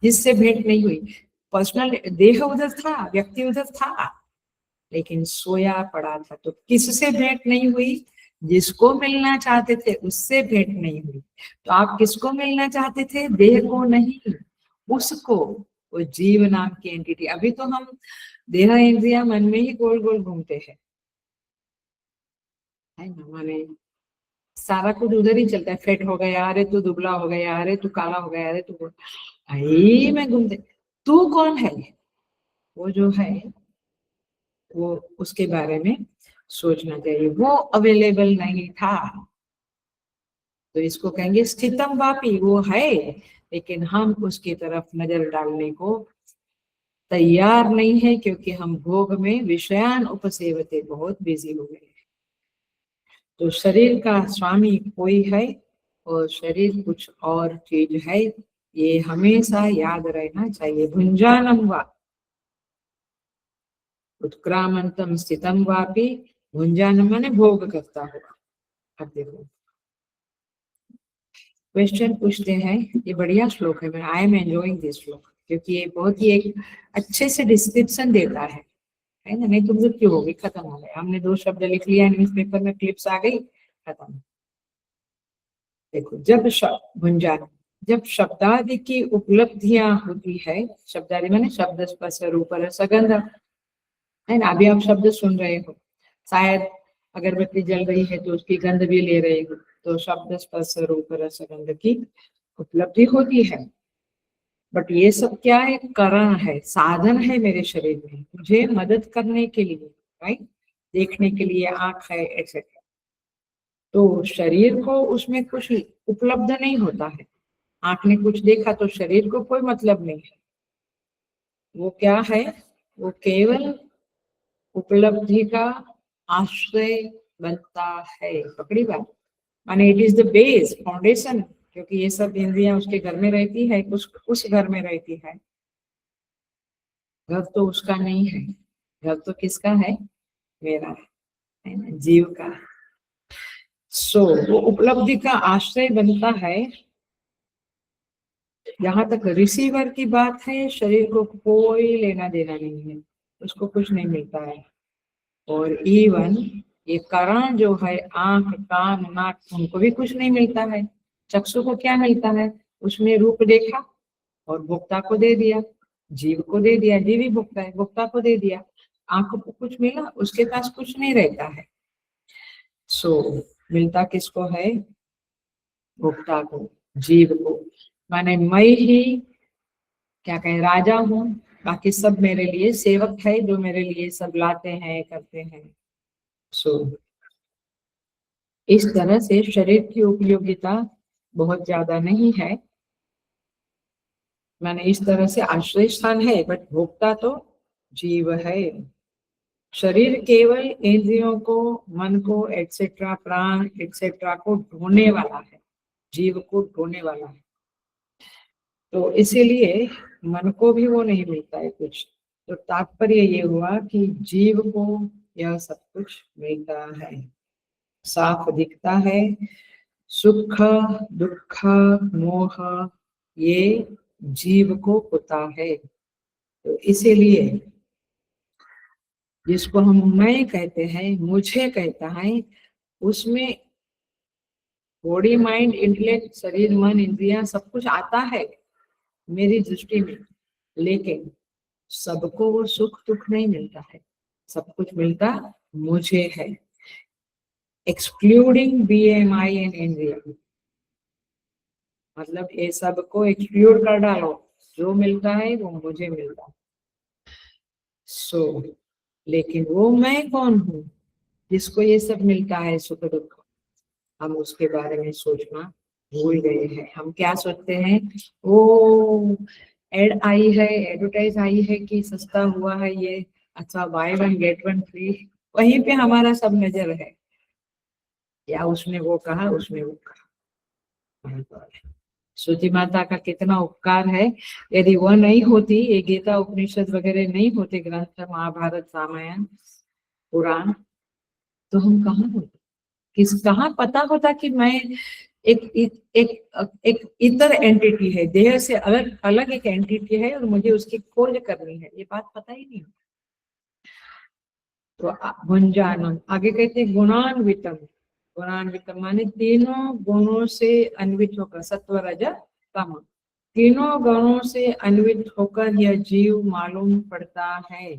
जिससे भेंट नहीं हुई, पर्सनल देह उधर था, व्यक्ति उधर था, लेकिन सोया पड़ा था। तो किससे भेंट नहीं हुई? जिसको मिलना चाहते थे उससे भेंट नहीं हुई। तो आप किसको मिलना चाहते थे? देह को नहीं, उसको, वो जीव नाम की एंटिटी। अभी तो हम देह इंद्रिया मन में ही गोल गोल घूमते हैं, है ना? माने सारा कुछ उधर ही चलता है। फेट हो गया, अरे तू दुबला हो गया, अरे तू काला हो गया, अरे तू, आई मैं घूमते। तू कौन है? वो जो है वो, उसके बारे में सोचना चाहिए। वो अवेलेबल नहीं था, तो इसको कहेंगे स्थितम वापी। वो है, लेकिन हम उसकी तरफ नजर डालने को तैयार नहीं है, क्योंकि हम भोग में विषयान उपसेवते बहुत बिजी हो गए। तो शरीर का स्वामी कोई है और शरीर कुछ और चीज है, ये हमेशा याद रहना चाहिए। भुंजानम वा उत्क्रामंतम स्थितम वापी, भुंजानम माने भोग करता हुआ। अब देखो, क्वेश्चन पूछते हैं। ये बढ़िया श्लोक है, मैं आई एम एंजॉइंग दिस श्लोक, क्योंकि ये बहुत ही एक अच्छे से डिस्क्रिप्शन देता है ना? नहीं तो मृत्यु होगी, खत्म हो गया, हमने 2 शब्द लिख लिया, न्यूज़पेपर में क्लिप्स आ गई, खत्म। देखो, भुंजान, जब शब्दादि की उपलब्धियां होती है, शब्दादि माने शब्द, स्पर्श, रूप, रस, गंध, है ना? अभी आप शब्द सुन रहे हो, शायद अगरबत्ती जल रही है तो उसकी गंध भी ले रहे हो, तो शब्द, स्पर्श, रूप, रस, गंध की उपलब्धि होती है। बट ये सब क्या है? कारण है, साधन है मेरे शरीर में, मुझे मदद करने के लिए, राइट? देखने के लिए आंख है, एक्सेट्रा। तो शरीर को उसमें कुछ उपलब्ध नहीं होता है। आंख ने कुछ देखा तो शरीर को कोई मतलब नहीं है। वो क्या है? वो केवल उपलब्धि का आश्रय बनता है। पकड़ी बात? माने it is the base, foundation, क्योंकि ये सब इंद्रियां उसके घर में रहती है, उस घर में रहती है। घर तो उसका नहीं है, घर तो किसका है? मेरा है ना, जीव का। सो वो उपलब्धि का आश्रय बनता है, जहां तक रिसीवर की बात है, शरीर को कोई लेना देना नहीं है, उसको कुछ नहीं मिलता है। और इवन ये करण जो है, आंख, कान, नाक, उनको भी कुछ नहीं मिलता है। चक्षु को क्या मिलता है? उसमें रूप देखा और भोक्ता को दे दिया, जीव को दे दिया, जीव ही भोक्ता है, भोक्ता को दे दिया। आंख को कुछ मिला, उसके पास कुछ नहीं रहता है। सो मिलता किसको है? भोक्ता को, जीव को। माने मैं ही क्या कहें, राजा हूँ, बाकी सब मेरे लिए सेवक है, जो मेरे लिए सब लाते हैं, करते हैं। सो इस तरह से शरीर की उपयोगिता बहुत ज्यादा नहीं है, माने इस तरह से आश्रय स्थान है, बट भोक्ता तो जीव है। शरीर केवल इंद्रियों को, मन को, एक्सेट्रा, प्राण एक्सेट्रा को ढोने वाला है, जीव को ढोने वाला है। तो इसीलिए मन को भी वो नहीं मिलता है कुछ। तो तात्पर्य ये हुआ कि जीव को यह सब कुछ मिलता है, साफ दिखता है। सुख, दुख, मोह, ये जीव को होता है। तो इसीलिए जिसको हम मैं कहते हैं, मुझे कहता है, उसमें बॉडी, माइंड, इंटेलेक्ट, शरीर, मन, इंद्रियां सब कुछ आता है मेरी दृष्टि में, लेकिन सबको वो सुख दुख नहीं मिलता है, सब कुछ मिलता मुझे है, एक्सक्लूडिंग BMI एंड इंद्रिया। मतलब ये सब को एक्सक्लूड कर डालो, जो मिलता है वो मुझे मिलता है। सो लेकिन वो मैं कौन हूँ जिसको ये सब मिलता है, सुख दुख? हम उसके बारे में सोचना भूल गए हैं। हम क्या सोचते हैं, वो एड आई है, एडवर्टाइज आई है कि सस्ता हुआ है ये, अच्छा by one get one free, वहीं पे हमारा सब नजर है। या उसने वो कहा, उसने वो कहा। श्रुति माता का कितना उपकार है। यदि वह नहीं होती, ये गीता उपनिषद वगैरह नहीं होते, ग्रंथ, महाभारत, रामायण, पुराण, तो हम कहाँ होते? कहाँ पता होता कि मैं एक एक इतर एंटिटी है, देह से अलग अलग एक एंटिटी है और मुझे उसकी खोज करनी है, ये बात पता ही नहीं। तो भुंजानम आगे कहते हैं गुणान्वितम। गुणान्वितम माने तीनों गुणों से अन्वित होकर, सत्व, रज, तम, तीनों गुणों से अन्वित होकर यह जीव मालूम पड़ता है।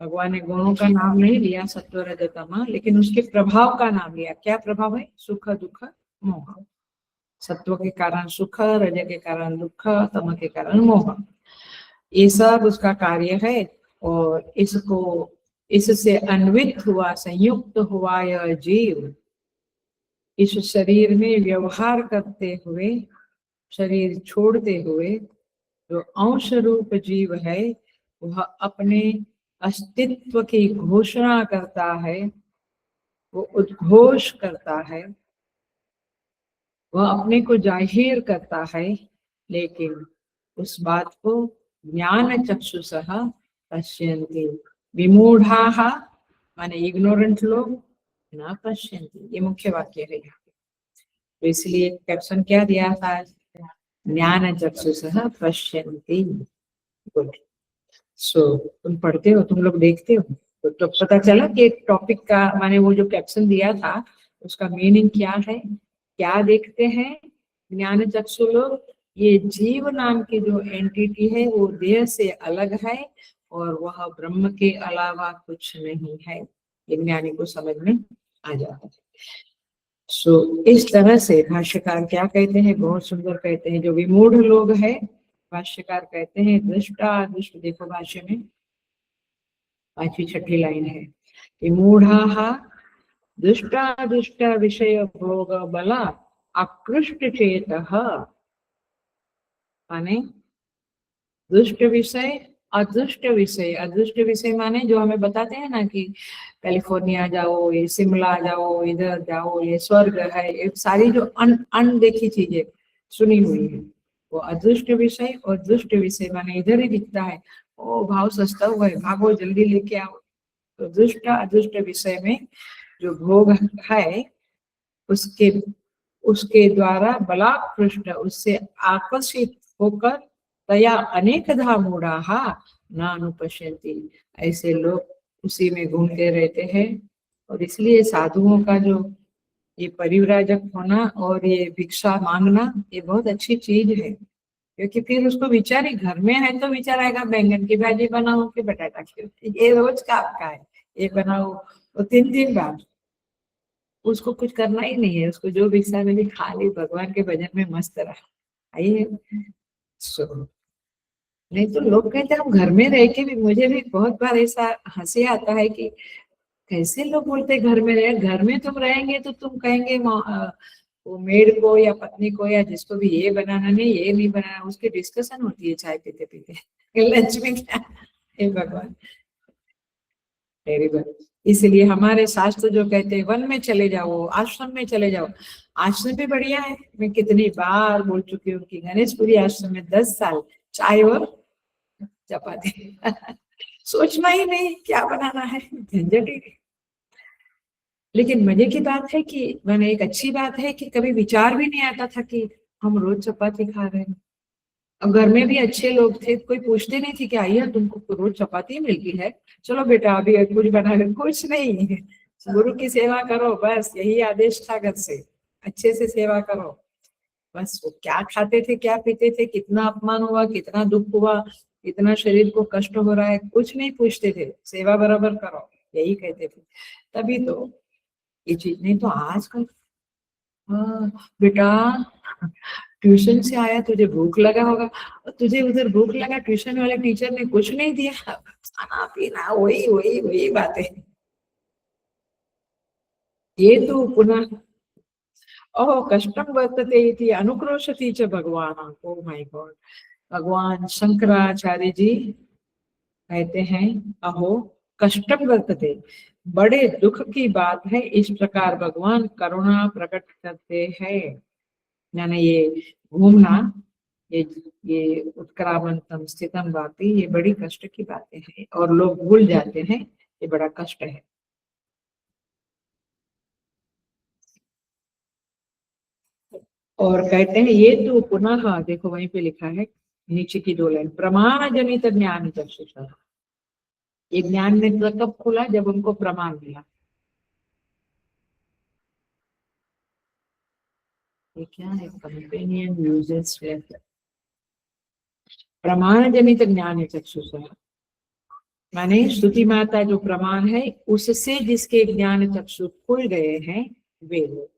भगवान ने गुणों का नाम नहीं लिया, सत्व, रज, तम, लेकिन उसके प्रभाव का नाम लिया। क्या प्रभाव है? सुख, दुख, मोह। सत्व के कारण सुख, रज के कारण दुख, तम के कारण मोह, ये सब उसका कार्य है। और इसको, इससे अन्वित हुआ, संयुक्त हुआ यह जीव इस शरीर में व्यवहार करते हुए, शरीर छोड़ते हुए, जो अंश रूप जीव है, वह अपने अस्तित्व की घोषणा करता है, वो उद्घोष करता है, वह अपने को जाहिर करता है, लेकिन उस बात को ज्ञान चक्षुषः पश्यन्ति, विमूढ़ाः माने इग्नोरेंट लोग, न पश्यन्ति, ये मुख्य वाक्य है यहाँ पे। तो इसलिए कैप्शन क्या दिया था? ज्ञान चक्षुषः पश्यन्ति। गुड। सो तुम पढ़ते हो, तुम लोग देखते हो, तो पता चला कि एक टॉपिक का माने वो जो कैप्शन दिया था उसका मीनिंग क्या है। क्या देखते हैं ज्ञान चक्षु लोग? ये जीव नाम की जो एंटिटी है वो देह से अलग है और वह ब्रह्म के अलावा कुछ नहीं है, ये ज्ञानी को समझ में आ जाता है। सो इस तरह से भाष्यकार क्या कहते हैं, बहुत सुंदर कहते हैं। जो विमूढ़ लोग है, भाष्यकार कहते हैं दृष्टा दृष्ट, देखो भाष्य में 5वीं 6ठी लाइन है, विमूढ़ाः दृष्टा दृष्ट विषय भोग बला आकृष्ट चेतः, माने दुष्ट विषय, अदृष्ट विषय। अदृष्ट विषय माने जो हमें बताते हैं ना कि कैलिफोर्निया जाओ, ये शिमला जाओ, इधर जाओ, ये स्वर्ग है, ये सारी जो अनदेखी चीजें सुनी हुई है, वो अदृष्ट विषय। और दुष्ट विषय माने इधर ही दिखता है, ओ भाव सस्ता हुआ है, भागो जल्दी लेके आओ। तो दुष्ट अदृष्ट विषय में जो भोग है, उसके उसके द्वारा बलात्कृष्ट उससे आकर्षित होकर तया अनेकधा मूढ़ाहा नानुपश्यन्ति, ऐसे लोग उसी में घूमते रहते हैं। और इसलिए साधुओं का जो ये परिव्राजक होना और ये भिक्षा मांगना ये बहुत अच्छी चीज है, क्योंकि फिर उसको बेचारी घर में है तो विचार आएगा बैंगन की भाजी बनाओ कि बटाटा की, ये रोज का आपका है, ये बनाओ। तो 3 दिन बाद उसको कुछ करना ही नहीं है, उसको जो भिक्षा मिली खा ली, भगवान के भजन में मस्त रहा। आइए नहीं तो लोग कहते हैं हम घर में रह के भी, मुझे भी बहुत बार ऐसा हंसी आता है कि कैसे लोग बोलते हैं घर में रहे, घर में तुम रहेंगे तो तुम कहेंगे वो मेड को या पत्नी को या जिसको भी ये बनाना नहीं, ये नहीं बनाना, उसकी डिस्कशन होती है चाय पीते पीते लंच में क्या। हे भगवान, टेरिबल। इसलिए हमारे शास्त्र जो कहते हैं वन में चले जाओ, आश्रम में चले जाओ, आश्रम भी बढ़िया है। मैं कितनी बार बोल चुकी हूँ कि गणेशपुरी आश्रम में 10 साल चाय और चपाती सोचना ही नहीं क्या बनाना है, झंझट ही। लेकिन मजे की बात है कि मैंने एक अच्छी बात है कि कभी विचार भी नहीं आता था कि हम रोज चपाती खा रहे हैं। अब घर में भी अच्छे लोग थे, कोई पूछते नहीं थे कि आइए तुमको रोज चपाती मिलती है, चलो बेटा अभी कुछ बना ले, कुछ नहीं। गुरु की सेवा करो, बस यही आदेश था घर से, अच्छे से सेवा करो। बस वो क्या खाते थे, क्या पीते थे, कितना अपमान हुआ, कितना दुख हुआ, कितना शरीर को कष्ट हो रहा है, कुछ नहीं पूछते थे, सेवा बराबर करो, यही कहते थे। तभी तो ये चीज, नहीं तो आजकल बेटा ट्यूशन से आया, तुझे भूख लगा होगा, तुझे उधर भूख लगा, ट्यूशन वाले टीचर ने कुछ नहीं दिया, खाना पीना वही वही वही बातें। ये तो पुनः ओह कष्टम वर्तते इति अनुक्रोशति च भगवान। ओ माय गॉड, भगवान शंकराचार्य जी कहते हैं अहो कष्टम वर्तते, बड़े दुख की बात है, इस प्रकार भगवान करुणा प्रकट करते हैं। यानी ये घूमना, ये उत्क्रामंतम स्थितम बाती, ये बड़ी कष्ट की बातें हैं और लोग भूल जाते हैं, ये बड़ा कष्ट है। और कहते हैं ये तो पुनः देखो वहीं पे लिखा है नीचे की 2 लाइन, प्रमाण जनित ज्ञान चक्षुषा, ये ज्ञान नेत्र कब खुला, जब उनको प्रमाण मिला। ये क्या है, कंपेनियन यूजेस, प्रमाण जनित ज्ञान चक्षुषा माने स्तुति माता जो प्रमाण है उससे जिसके ज्ञान चक्षु खुल गए हैं वे लोग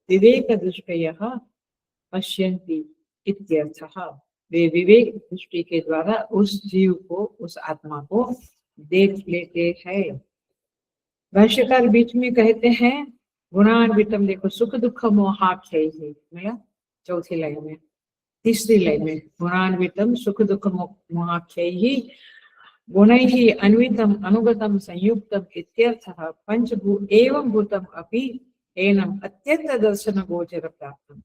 विवेक दृष्टयः पश्यन्ति इत्यर्थः, वे विवेक दृष्टि के द्वारा उस जीव को, उस आत्मा को देख लेते हैं। भाष्यकार बीच में कहते हैं गुणान्वितम, देखो सुख दुख मोहाख्य ही मिला चौथी लाइन में, तीसरी लाइन में गुणान्वितम सुख दुख मोहाख्य ही गुणैः अन्वितम अनुगतम संयुक्तम इत्यर्थः, पंचभूत एवं भूतम अपि एनम अत्यंत दर्शन गोचर प्राप्तम,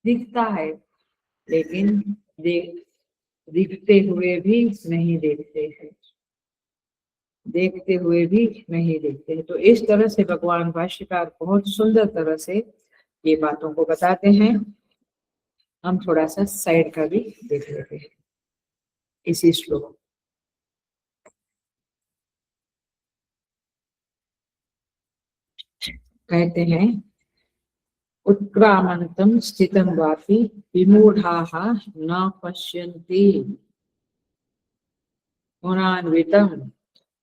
दिखता है लेकिन दिखते हुए भी नहीं देखते हैं, देखते हुए भी नहीं देखते हैं। तो इस तरह से भगवान भाष्यकार बहुत सुंदर तरह से ये बातों को बताते हैं। हम थोड़ा सा साइड का भी देख लेते हैं इसी श्लोक। कहते हैं उत्क्रामंतम स्थितम वापि विमूढ़ाः न पश्यन्ति गुणान्वितम,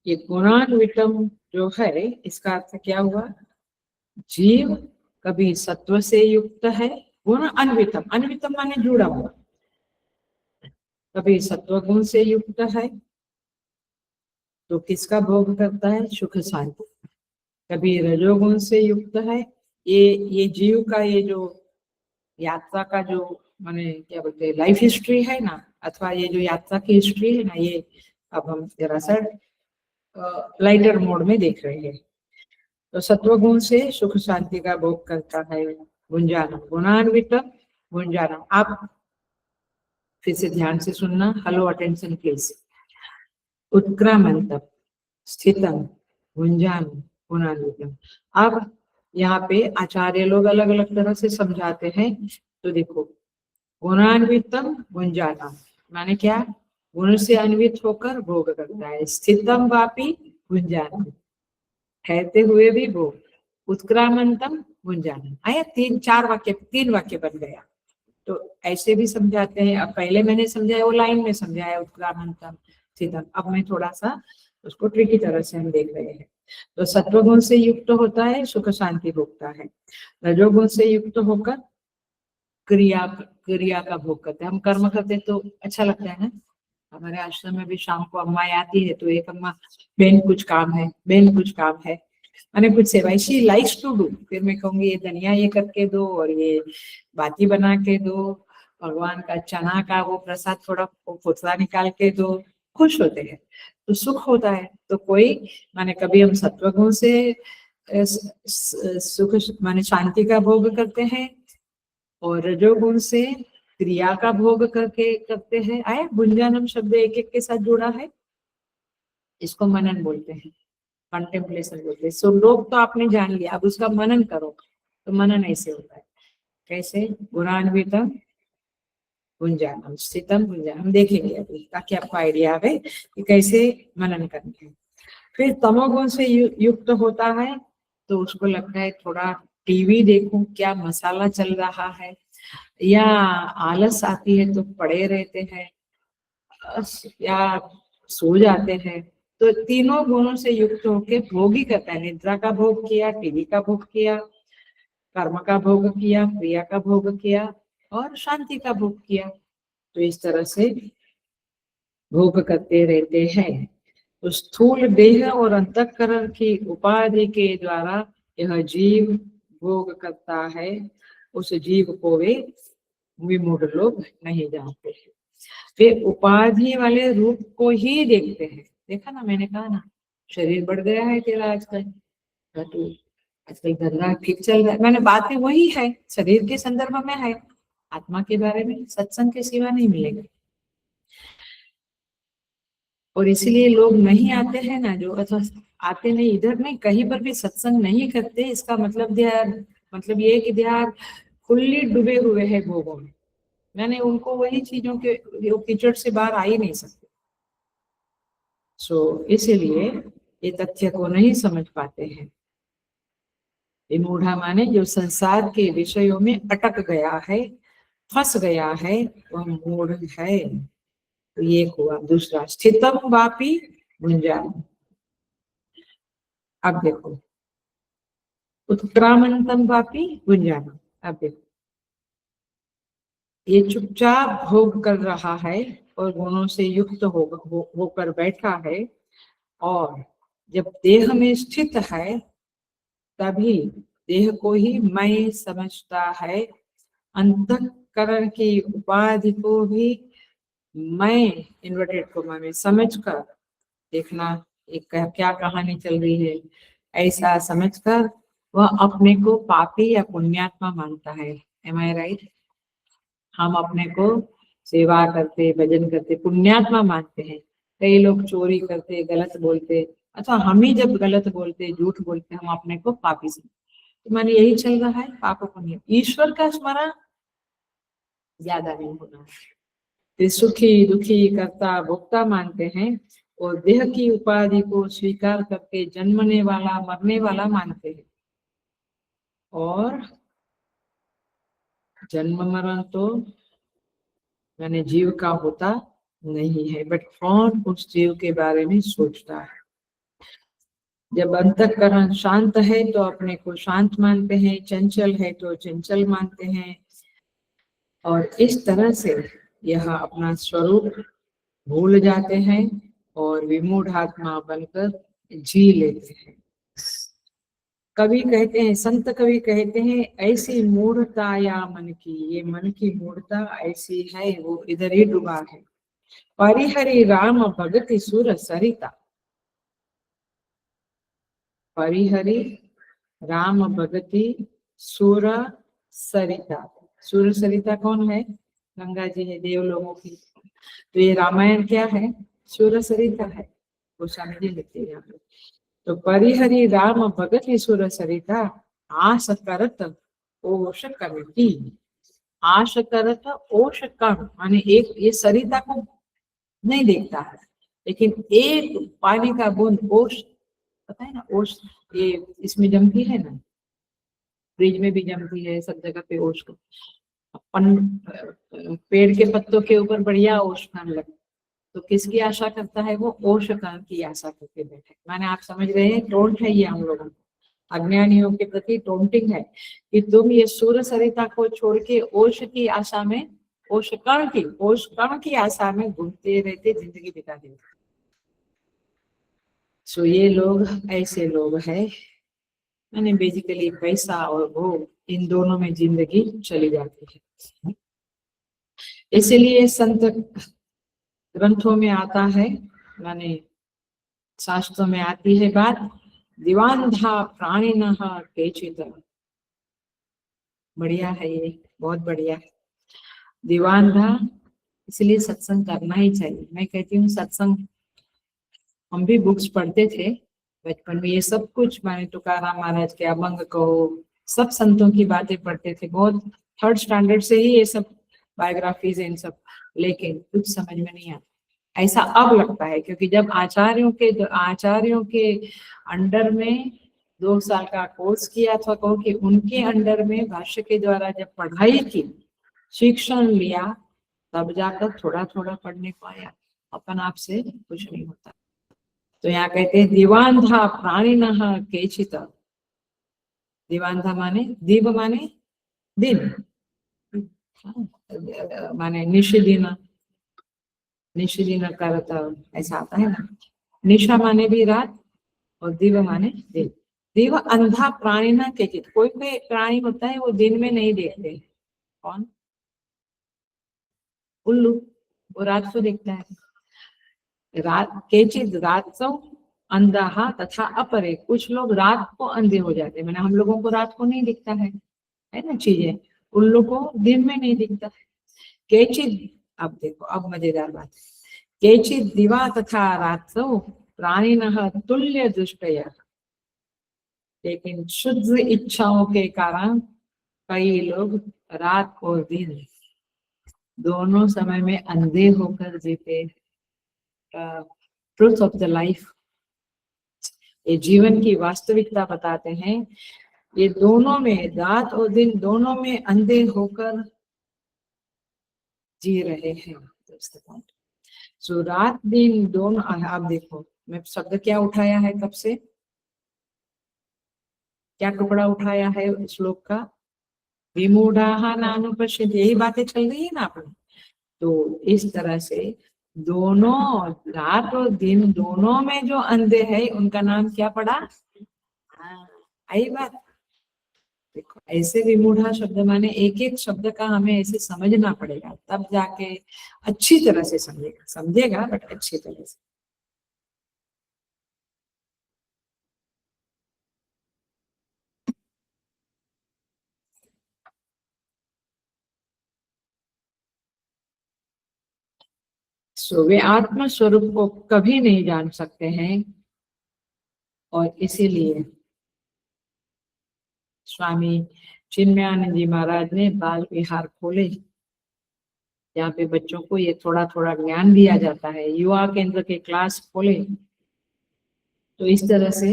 ये गुणान्वितम जो है इसका अर्थ क्या हुआ, जीव कभी सत्व से युक्त है, गुण अन्वितम, अन्वितम माने जुड़ा हुआ, कभी सत्व गुण से युक्त है तो किसका भोग करता है, सुख शांति, कभी रजोगुण से युक्त है, ये जीव का ये जो यात्रा का जो माने क्या बोलते हैं लाइफ हिस्ट्री है ना, अथवा ये जो यात्रा की हिस्ट्री है ना, ये अब हम जरा सा लाइटर मोड में देख रहे हैं। तो सत्वगुण से सुख शांति का भोग करता है गुंजानम, गुणान्वित गुंजानम। आप फिर से ध्यान से सुनना, हेलो अटेंशन प्लीज। उत्क्रामंतम स्थितम गुंजानम गुणान्वितम। अब यहाँ पे आचार्य लोग अलग अलग तरह से समझाते हैं। तो देखो, गुणान्वितम भुंजाना माने क्या, गुण से अन्वित होकर भोग करता है। स्थितम वापी भुंजाना, ठहरते हुए भी भोग। उत्क्रामंतम भुंजाना, आया तीन वाक्य बन गया। तो ऐसे भी समझाते हैं। अब पहले मैंने समझाया वो लाइन में समझाया उत्क्रामंतम स्थितम, अब मैं थोड़ा सा उसको ट्रिकी तरह से हम देख रहे हैं। तो सत्वगुण से युक्त होता है, सुख शांति भोगता है। रजोगुण से युक्त होकर क्रिया क्रिया का भोग करते हैं। हम कर्म करते हैं तो अच्छा लगता है ना। हमारे आश्रम में भी शाम को अम्मा आती है तो एक अम्मा, बहन कुछ काम है, बहन कुछ काम है, मैंने कुछ सेवा, शी लाइक्स टू डू। फिर मैं कहूंगी ये धनिया ये करके दो और ये बाती बना के दो, भगवान का चना का वो प्रसाद थोड़ा पुतला निकाल के दो, खुश होते हैं तो सुख होता है। तो कोई माने कभी हम सत्वगुण से सुख माने शांति का भोग करते हैं और रजोगुण से क्रिया का भोग करके करते हैं। आए भुंजानम शब्द एक एक के साथ जुड़ा है, इसको मनन बोलते हैं, कंटेम्पलेशन बोलते हैं। सो लोग तो आपने जान लिया, अब उसका मनन करो। तो मनन ऐसे होता है, कैसे, गुणान्वितम भुंजानम स्थितम भुंजानम, हम देखेंगे अभी ताकि आपको आइडिया आवे कि कैसे मनन करना है। फिर तमोगुण से युक्त होता है तो उसको लगता है थोड़ा टीवी देखूं, क्या मसाला चल रहा है, या आलस आती है तो पड़े रहते हैं, या सो जाते हैं। तो तीनों गुणों से युक्त होके भोग ही करता है। निद्रा का भोग किया, टीवी का भोग किया, कर्म का भोग किया, क्रिया का भोग किया और शांति का भोग किया। तो इस तरह से भोग करते रहते हैं। तो स्थूल देह और अंतःकरण की उपाधि के द्वारा यह जीव भोग करता है, उस जीव को वे विमूढ़ लोग नहीं जानते। वे उपाधि वाले रूप को ही देखते हैं। देखा ना, मैंने कहा ना, शरीर बढ़ गया है तेरा आजकल, तो आजकल धंधा ठीक चल रहा है, मैंने बातें वही है, शरीर के संदर्भ में है, आत्मा के बारे में सत्संग के सिवा नहीं मिलेगा। और इसीलिए लोग नहीं आते हैं ना, जो अथवा आते नहीं, इधर नहीं, कहीं पर भी सत्संग नहीं करते, इसका मतलब मतलब ये कि ध्यान फुल्ली डूबे हुए है भोगों में। मैंने उनको वही चीजों के कीचड़ से बाहर आ ही नहीं सकते। सो इसीलिए ये तथ्य को नहीं समझ पाते हैं। विमूढ़ा माने जो संसार के विषयों में अटक गया है, फंस गया है, वह मूढ़ है। तो ये हुआ दूसरा, स्थितम वापी भुंजान। अब देखो, उत्क्रामंतम वापी भुंजान। अब देखो, ये चुपचाप भोग कर रहा है और गुणों से युक्त होकर बैठा है, और जब देह में स्थित है तभी देह को ही मैं समझता है, अंतःकरण की उपाधि को भी मैं इन्वर्टेड कोमा में समझकर, देखना एक क्या कहानी चल रही है, ऐसा समझकर वह अपने को पापी या पुण्यात्मा मानता है। एम आई राइट? हम अपने को सेवा करते, भजन करते, पुण्यात्मा मानते हैं। कई लोग चोरी करते, गलत बोलते, अच्छा हम ही जब गलत बोलते, झूठ बोलते, हम अपने को पापी समझते। तो मैंने यही चल रहा है, पाप पुण्य, ईश्वर का स्मरण ज्यादा नहीं होना। तो सुखी दुखी करता भोक्ता मानते हैं और देह की उपाधि को स्वीकार करके जन्मने वाला मरने वाला मानते हैं। और जन्म मरण तो मैंने जीव का होता नहीं है, बट कौन उस जीव के बारे में सोचता है। जब अंतःकरण शांत है तो अपने को शांत मानते हैं, चंचल है तो चंचल मानते हैं, और इस तरह से यह अपना स्वरूप भूल जाते हैं और विमूढ़ आत्मा बनकर जी लेते हैं। कवि कहते हैं, संत कवि कहते हैं, ऐसी मूढ़ता या मन की, ये मन की मूढ़ता ऐसी है, वो इधर ही डूबा है। परिहरि राम भगति सुर सरिता, परिहरि राम भगति सुर सरिता। सुर सरिता कौन है? गंगा जी है, देव लोगों की। तो ये रामायण क्या है? सुर सरिता है, वो समझे लिखते यहाँ पे। तो परिहरि राम भगति सुर सरिता, आसकरत ओष करती, आशकरत ओष कर्ण, माने एक ये सरिता को नहीं देखता है, लेकिन एक पानी का बूंद ओष, पता है ना ओष, ये इसमें जमती है ना, फ्रिज में भी जमती है, सब जगह पे ओष को अपन पेड़ के पत्तों के ऊपर बढ़िया ओष खाने लगता, तो किसकी आशा करता है वो, ओष कर्ण की आशा करके बैठे। माने आप समझ रहे हैं, टोंट है ये हम लोगों को, अज्ञानियों के प्रति टोंटिंग है कि तुम ये सूर्य सरिता को छोड़ के ओष की आशा में, ओष कर्ण की आशा में घूमते रहते, जिंदगी बिता देते। सो ये लोग ऐसे लोग हैं, मैंने बेसिकली पैसा और भोग इन दोनों में जिंदगी चली जाती है। इसीलिए संत ग्रंथों में आता है, माने शास्त्रों में आती है बात, दिवांधा प्राणिनः केचित्, बढ़िया है ये, बहुत बढ़िया है। दिवांधा, इसलिए सत्संग करना ही चाहिए। मैं कहती हूँ सत्संग, हम भी बुक्स पढ़ते थे बचपन में, ये सब कुछ माने तुकाराम महाराज के अभंग कहो, सब संतों की बातें पढ़ते थे, बहुत थर्ड स्टैंडर्ड से ही ये सब बायोग्राफीज इन सब, लेकिन कुछ समझ में नहीं आता। ऐसा अब लगता है, क्योंकि जब आचार्यों के अंडर में 2 साल का कोर्स किया था, कहो कि उनके अंडर में भाष्य के द्वारा जब पढ़ाई की, शिक्षण लिया, तब जाकर थोड़ा थोड़ा पढ़ने को आया, अपन आप से कुछ नहीं होता। तो यहाँ कहते हैं दिवांधा प्राणिनः केचित्, दिवांधा माने दिव माने दिन, माने निशिदिन, निशिदिन करता ऐसा आता है ना, निशा माने भी रात और दिव माने दिन। दिव अंधा प्राणिनः केचित्, कोई कोई प्राणी होता है वो दिन में नहीं देखते, कौन, उल्लू, वो रात को देखता है, रात केचित् रात्सौ अंधा तथा अपरे, कुछ लोग रात को अंधे हो जाते हैं, मैंने हम लोगों को रात को नहीं दिखता है ना चीजें, उल्लू को दिन में नहीं दिखता है। केचित्, अब देखो अब मजेदार बात, केचित् दिवा तथा रात्सौ प्राणिनः तुल्य दृष्टयः, लेकिन शुद्ध इच्छाओं के कारण कई लोग रात और दिन दोनों समय में अंधे होकर जीते। ट्रूथ ऑफ द लाइफ, ये जीवन की वास्तविकता बताते हैं, ये दोनों में, रात और दिन दोनों में अंधे होकर जी रहे हैं। सो रात दिन दोनों, आप देखो मैं शब्द क्या उठाया है, कब से क्या टुकड़ा उठाया है श्लोक का, विमूढ़ाः नानुपश्यन्ति, यही बातें चल रही है ना अपनी। तो इस तरह से दोनों, रात और दिन दोनों में जो अंधे हैं उनका नाम क्या पड़ा, आई बात। देखो ऐसे विमूढ़ा शब्द माने एक एक शब्द का हमें ऐसे समझना पड़ेगा, तब जाके अच्छी तरह से समझेगा बट अच्छी तरह से। सो वे आत्म स्वरूप को कभी नहीं जान सकते हैं, और इसीलिए स्वामी चिन्मयानंद जी महाराज ने बाल विहार खोले, जहाँ पे बच्चों को ये थोड़ा थोड़ा ज्ञान दिया जाता है, युवा केंद्र के क्लास खोले। तो इस तरह से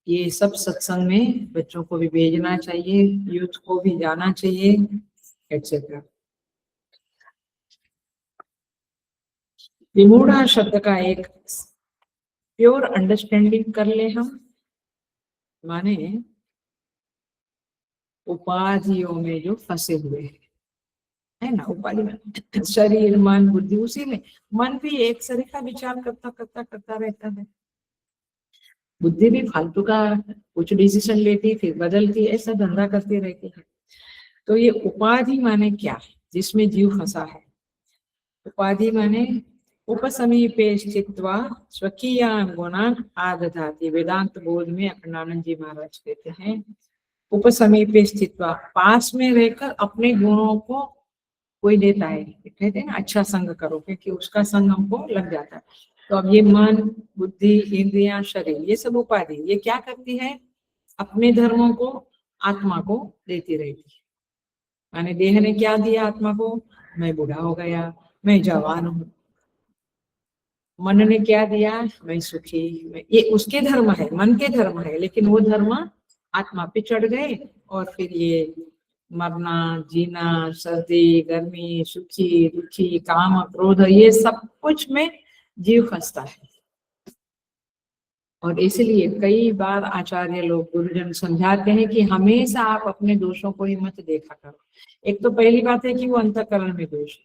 ये सब सत्संग में बच्चों को भी भेजना चाहिए, यूथ को भी जाना चाहिए, एटसेट्रा। विमूढ़ा शब्द का एक प्योर अंडरस्टैंडिंग कर ले हम, माने उपाधियों में जो फंसे हुए हैं, है ना, उपाधि में शरीर मन बुद्धि, उसी में मन भी एक सरीखा विचार करता करता करता रहता है, बुद्धि भी फालतू का कुछ डिसीजन लेती फिर बदलती, ऐसा धंधा करती रहती है। तो ये उपाधि माने क्या, जिसमें जीव फंसा है। उपाधि माने उपसमीपे स्थित्वा स्वकीयान गुणान आदधाति, वेदांत बोध में अखंडानंद जी महाराज कहते हैं, उपसमीपे स्थित्वा, पास में रहकर अपने गुणों को कोई देता है, कहते हैं ना अच्छा संग करो, क्योंकि उसका संग हमको लग जाता है। तो अब ये मन बुद्धि इंद्रियां शरीर, ये सब उपाधि, ये क्या करती है, अपने धर्मों को आत्मा को देती रहती है। माने देह ने क्या दिया आत्मा को? मैं बूढ़ा हो गया, मैं जवान हूँ। मन ने क्या दिया? मैं सुखी, ये उसके धर्म है, मन के धर्म है, लेकिन वो धर्म आत्मा पे चढ़ गए और फिर ये मरना, जीना, सर्दी, गर्मी, सुखी, दुखी, काम, क्रोध, ये सब कुछ में जीव फंसता है। और इसलिए कई बार आचार्य लोग, गुरुजन समझाते हैं कि हमेशा आप अपने दोषों को ही मत देखा करो। एक तो पहली बात है कि वो अंतःकरण में दोष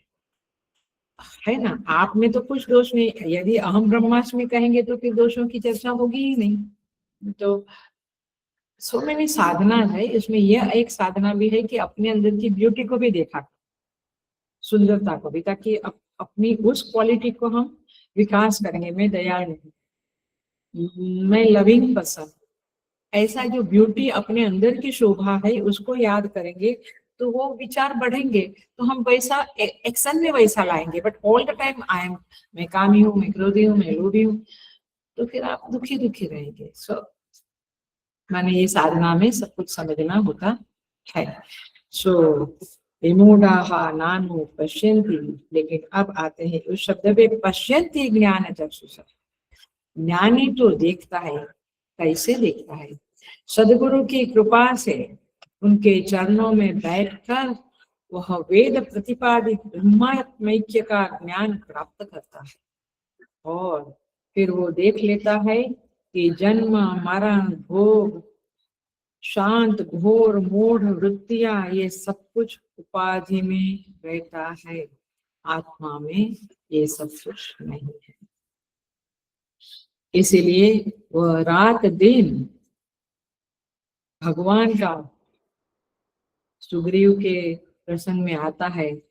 है ना, आप में तो कुछ दोष नहीं। यदि अहम ब्रह्मास्मि कहेंगे तो फिर दोषों की चर्चा होगी ही नहीं। तो सो मेनी साधना है, इसमें यह एक साधना भी है कि अपने अंदर की ब्यूटी को भी देखा, सुंदरता को भी, ताकि अपनी उस क्वालिटी को हम विकास करेंगे। मैं दयालु हूँ, मैं लविंग पर्सन, ऐसा जो ब्यूटी अपने अंदर की शोभा है उसको याद करेंगे तो वो विचार बढ़ेंगे, तो हम वैसा एक्शन में वैसा लाएंगे। बट ऑल द टाइम मैं कामी हूँ, मैं क्रोधी हूँ, मैं लोभी हूँ, तो फिर आप दुखी दुखी रहेंगे। सो माने ये साधना में सब कुछ समझना होता है। सो विमूढ़ाः नानु पश्यन्ति, लेकिन अब आते हैं उस शब्द पे, पश्यन्ति ज्ञान चक्षुषा। ज्ञानी तो देखता है, कैसे देखता है? सदगुरु की कृपा से उनके चरणों में बैठकर वह वेद प्रतिपादित ब्रह्मात्मैक्य का ज्ञान प्राप्त करता है, और फिर वो देख लेता है कि जन्म, मरण, भोग, शांत, घोर, मूढ़ वृत्तियां, ये सब कुछ उपाधि में रहता है, आत्मा में ये सब कुछ नहीं है। इसीलिए वह रात दिन भगवान का सुग्रीव के प्रसंग में आता है,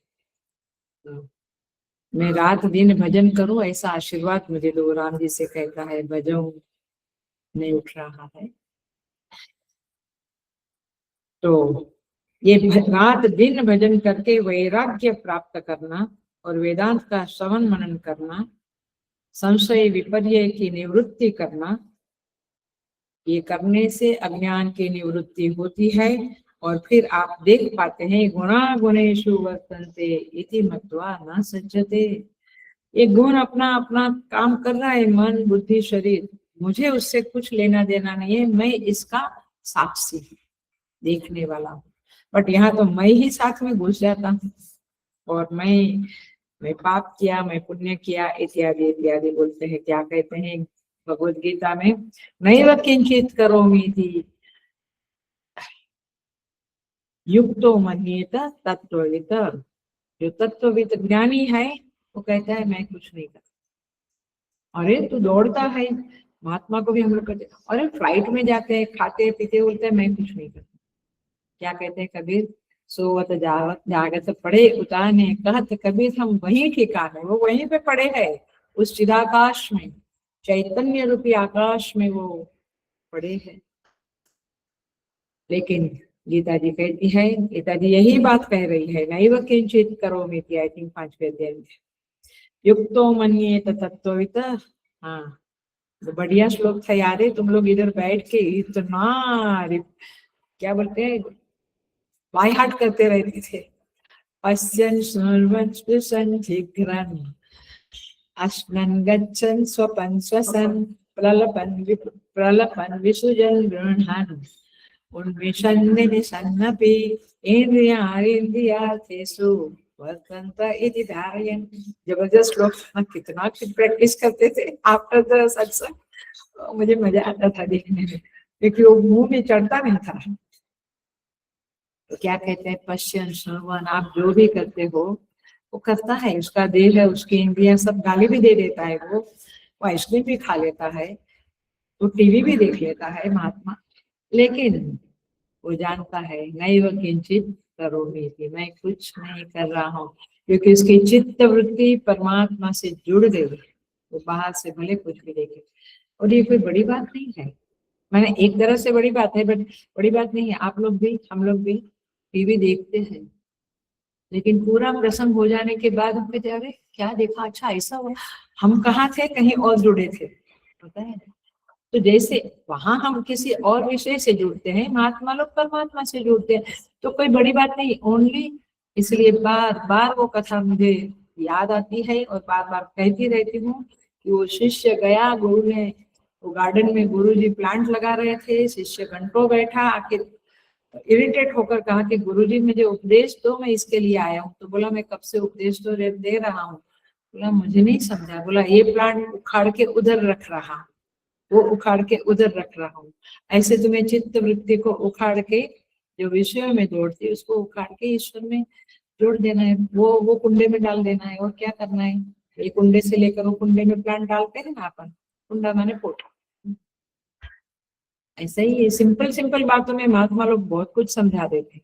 मैं रात दिन भजन करूं, ऐसा आशीर्वाद मुझे दो, राम जी से कहता है। भजो नहीं उठ रहा है, तो ये रात दिन भजन करके वैराग्य प्राप्त करना और वेदांत का श्रवण मनन करना, संशय विपर्य की निवृत्ति करना, ये करने से अज्ञान की निवृत्ति होती है। और फिर आप देख पाते हैं, गुणा गुणेषु वर्तन्ते इति मत्वा न सज्जते। ये गुण अपना अपना काम कर रहा है, मन, बुद्धि, शरीर, मुझे उससे कुछ लेना देना नहीं है, मैं इसका साक्षी देखने वाला हूँ। बट यहाँ तो मैं ही साथ में घुस जाता हूँ, और मैं पाप किया, मैं पुण्य किया, इत्यादि इत्यादि बोलते हैं। क्या कहते हैं भगवद गीता में, नैव किंचित करोमीति युक्तो मन्येत तत्त्ववित्। जो तत्त्ववित् ज्ञानी है वो कहता है मैं कुछ नहीं करता। अरे तू दौड़ता है, महात्मा को भी हम लोग कहते, अरे फ्लाइट में जाते हैं, खाते पीते, बोलते हैं मैं कुछ नहीं करता। क्या कहते हैं कबीर, सोवत जावत जागत पड़े उताने, कहत कबीर हम वहीं ठिकाने, वो वहीं पे पड़े हैं, उस चिदाकाश में, चैतन्य रूपी आकाश में वो पड़े हैं। लेकिन गीता जी कहती है, गीता जी यही बात कह रही है, नैव किंचित करोमीति, आई थिंक 5वें अध्याय में, युक्तो मन्येत तत्त्ववित्। हाँ, तो बढ़िया श्लोक था यार, तुम लोग इधर बैठ के इतना क्या बोलते हैं, बाय हार्ट करते रहते थे। पश्यन् शृण्वन् स्पृशन् जिघ्रन् अश्नन् गच्छन् स्वपन् श्वसन् प्रलपन् विसृजन् गृह्णन् उन्मिषन् निशन्नपि इन्द्रियार्थेषु वर्तन्त इति धारयन्। जबरदस्त श्लोक, कितना प्रैक्टिस करते थे आफ्टर द सत्संग, मुझे मजा आता था देखने में, क्योंकि वो मुंह में चढ़ता नहीं था। तो क्या कहते हैं, पश्यन श्रवण, आप जो भी करते हो वो करता है, उसका देह है, उसकी इंद्रियां सब गाली भी दे देता है, वो आइसक्रीम भी खा लेता है, वो टीवी भी देख लेता है महात्मा, लेकिन वो जानता है नैव किंचित करोमि, मैं कुछ नहीं कर रहा हूँ, क्योंकि उसकी चित्त वृत्ति परमात्मा से जुड़ गई। वो बाहर से भले कुछ भी देखे, और ये कोई बड़ी बात नहीं है, मैंने एक तरह से बड़ी बात है, बट बड़ी बात नहीं है। आप लोग भी, हम लोग भी टीवी देखते हैं, लेकिन पूरा प्रसंग हो जाने के बाद हम कहते अरे क्या देखा, अच्छा ऐसा हुआ, हम कहाँ थे, कहीं और जुड़े थे, पता है। तो जैसे वहां हम किसी और विषय से जुड़ते हैं, महात्मा लोग परमात्मा से जुड़ते हैं, तो कोई बड़ी बात नहीं, ओनली इसलिए बार बार वो कथा मुझे याद आती है और बार बार कहती रहती हूँ कि वो शिष्य गया, गुरु ने वो गार्डन में गुरुजी प्लांट लगा रहे थे, शिष्य घंटों बैठा, आखिर इरिटेट होकर कहा कि गुरुजी मुझे उपदेश दो, मैं इसके लिए आया हूँ। तो बोला मैं कब से उपदेश तो दे रहा हूँ। बोला मुझे नहीं समझा। बोला ये प्लांट उखाड़ के उधर रख रहा, वो उखाड़ के उधर रख रहा हूँ। ऐसे तुम्हें चित्त वृत्ति को उखाड़ के जो विषयों में जोड़ती है उसको उखाड़ के ईश्वर में जोड़ देना है, वो कुंडे में डाल देना है, और क्या करना है। ये कुंडे से लेकर वो कुंडे में प्लांट डालते हैं ना अपन, कुंडा माने पोटा। ऐसा ही है, सिंपल सिंपल बातों में महात्मा लोग बहुत कुछ समझा देते हैं।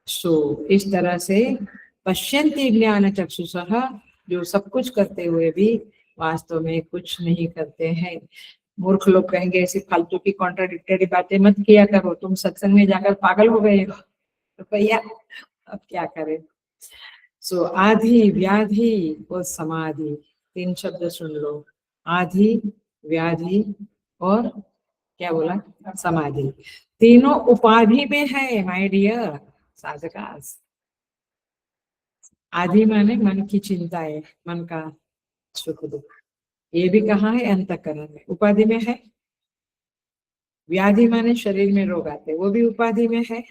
सो इस तरह से पश्यन्ति ज्ञान चक्षुषः, जो सब कुछ करते हुए भी वास्तव में कुछ नहीं करते हैं। मूर्ख लोग कहेंगे ऐसी फालतू की कॉन्ट्राडिक्टरी बातें मत किया करो, तुम सत्संग में जाकर पागल हो गए हो। तो भैया अब क्या करें। सो आधि, व्याधि और समाधि, 3 शब्द सुन लो। आधि, व्याधि और क्या बोला, समाधि। तीनों उपाधि में है माय डियर साधकास। आधि माने मन की चिंताएं, मन का सुख दुख, ये भी कहाँ है, अंतःकरण में, उपाधि में है। व्याधि माने शरीर में रोग आते, वो भी उपाधि में है।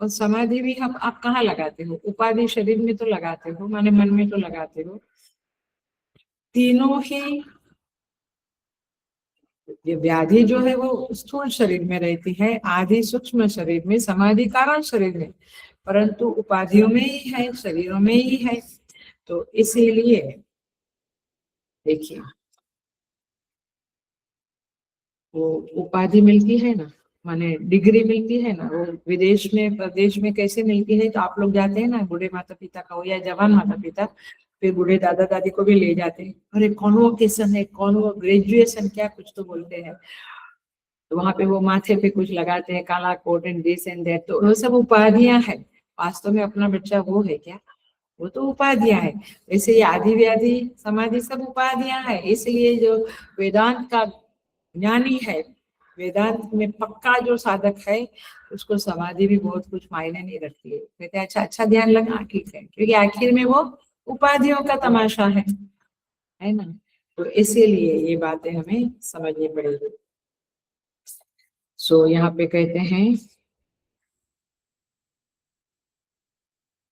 और समाधि भी हम आप कहाँ लगाते हो, उपाधि शरीर में तो लगाते हो, माने मन में तो लगाते हो। तीनों ही, ये व्याधि जो है वो स्थूल शरीर में रहती है, आधि सूक्ष्म शरीर में, समाधि कारण शरीर में, परंतु उपाधियों में ही है, शरीरों में ही है। तो इसीलिए देखिए, वो उपाधि मिलती है ना, माने डिग्री मिलती है ना, वो विदेश में प्रदेश में कैसे मिलती है। तो आप लोग जाते हैं ना, बूढ़े माता पिता का हो या जवान माता पिता, फिर बूढ़े दादा दादी को भी ले जाते हैं, अरे कॉन्वोकेशन है, कॉन्वो ग्रेजुएशन क्या कुछ तो बोलते हैं, तो वहां पे वो माथे पे कुछ लगाते हैं, काला coat and this and that, तो वो सब उपाधियां हैं। वास्तव में अपना बच्चा वो है क्या, वो तो उपाधियां है। वैसे ये आदि व्याधि समाधि सब उपाधियां है। इसलिए जो वेदांत का ज्ञानी है, वेदांत में पक्का जो साधक है, उसको समाधि भी बहुत कुछ मायने नहीं रखती है। कहते हैं अच्छा अच्छा ध्यान लगा, ठीक है, क्योंकि आखिर में वो उपाधियों का तमाशा है ना। तो इसीलिए ये बातें हमें समझनी पड़ेगी। सो यहाँ पे कहते हैं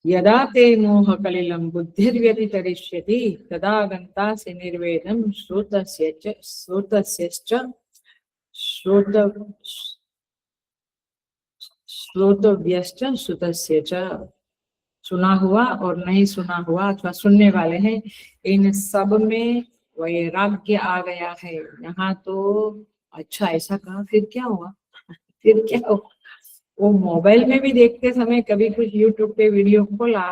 यदा ते मोह कलिलं बुद्धिर्व्यतितरिष्यति तदा गन्तासि निर्वेदं श्रोतस्यश्च श्रोतव्यश्च श्रुतस्य च, सुना हुआ और नहीं सुना हुआ अथवा सुनने वाले हैं, इन सब में वैराग्य आ गया है। यहाँ तो अच्छा ऐसा कहा, फिर क्या हुआ, फिर क्या हुआ। वो मोबाइल में भी देखते समय कभी कुछ यूट्यूब पे वीडियो खोला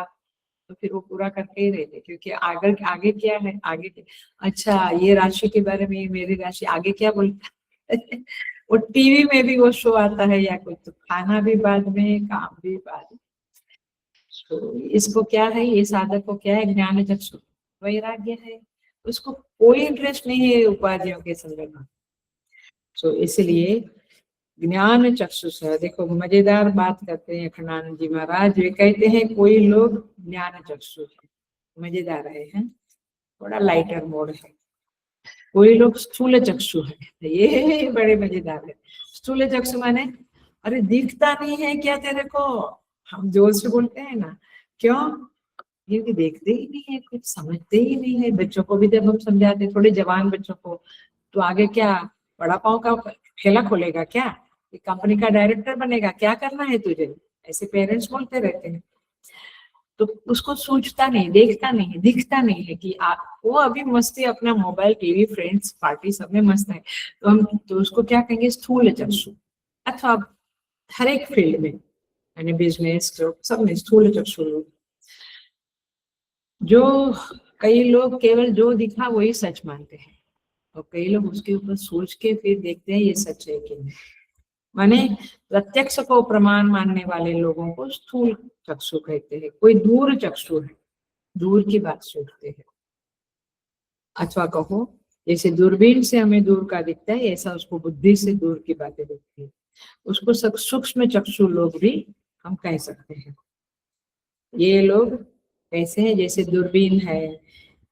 तो फिर वो पूरा करके ही रहते, क्योंकि आगे आगे क्या है, आगे क्या? अच्छा ये राशि के बारे में, मेरी राशि आगे क्या बोलता है। वो टीवी में भी वो शो आता है या कुछ, तो खाना भी बाद में, काम भी बाद में। तो इसको क्या है, ये साधक को क्या है, ज्ञान चक्षु वैराग्य है, उसको कोई इंटरेस्ट नहीं है उपाधियों के संदर्भ में। तो इसलिए ज्ञान चक्षुष है। देखो मजेदार बात करते हैं अखंडानंद जी महाराज, वे कहते हैं कोई लोग ज्ञान चक्षु है, मजेदार है, थोड़ा लाइटर मोड है। कोई लोग स्थूल चक्षु है, ये बड़े मजेदार है। स्थूल चक्षु माने अरे दिखता नहीं है क्या तेरे को, हम जोर से बोलते हैं ना, क्यों, क्योंकि देखते ही नहीं है, कुछ समझते ही नहीं है। बच्चों को भी जब हम समझाते, थोड़े जवान बच्चों को, तो आगे क्या बड़ा पाव का ठेला खोलेगा क्या, कंपनी का डायरेक्टर बनेगा क्या, करना है तुझे, ऐसे पेरेंट्स बोलते रहते हैं। तो उसको सोचता नहीं, देखता नहीं, दिखता नहीं है कि वो अभी मस्ती अपना मोबाइल टीवी फ्रेंड्स पार्टी सब में मस्त है। तो हम तो उसको क्या कहेंगे, स्थूल चक्षु। अथवा हर एक फील्ड में, यानी बिजनेस सब में स्थूल चक्षु लोग। जो कई लोग केवल जो दिखा वही सच मानते हैं, और कई लोग उसके ऊपर सोच के फिर देखते हैं ये सच है कि नहीं। माने प्रत्यक्ष को प्रमाण मानने वाले लोगों को स्थूल चक्षु कहते हैं। कोई दूर चक्षु है, दूर की बात सोचते हैं, अथवा कहो जैसे दूरबीन से हमें दूर का दिखता है, ऐसा उसको बुद्धि से दूर की बातें दिखती है। उसको सूक्ष्म चक्षु लोग भी हम कह सकते हैं। ये लोग कैसे हैं, जैसे दूरबीन है,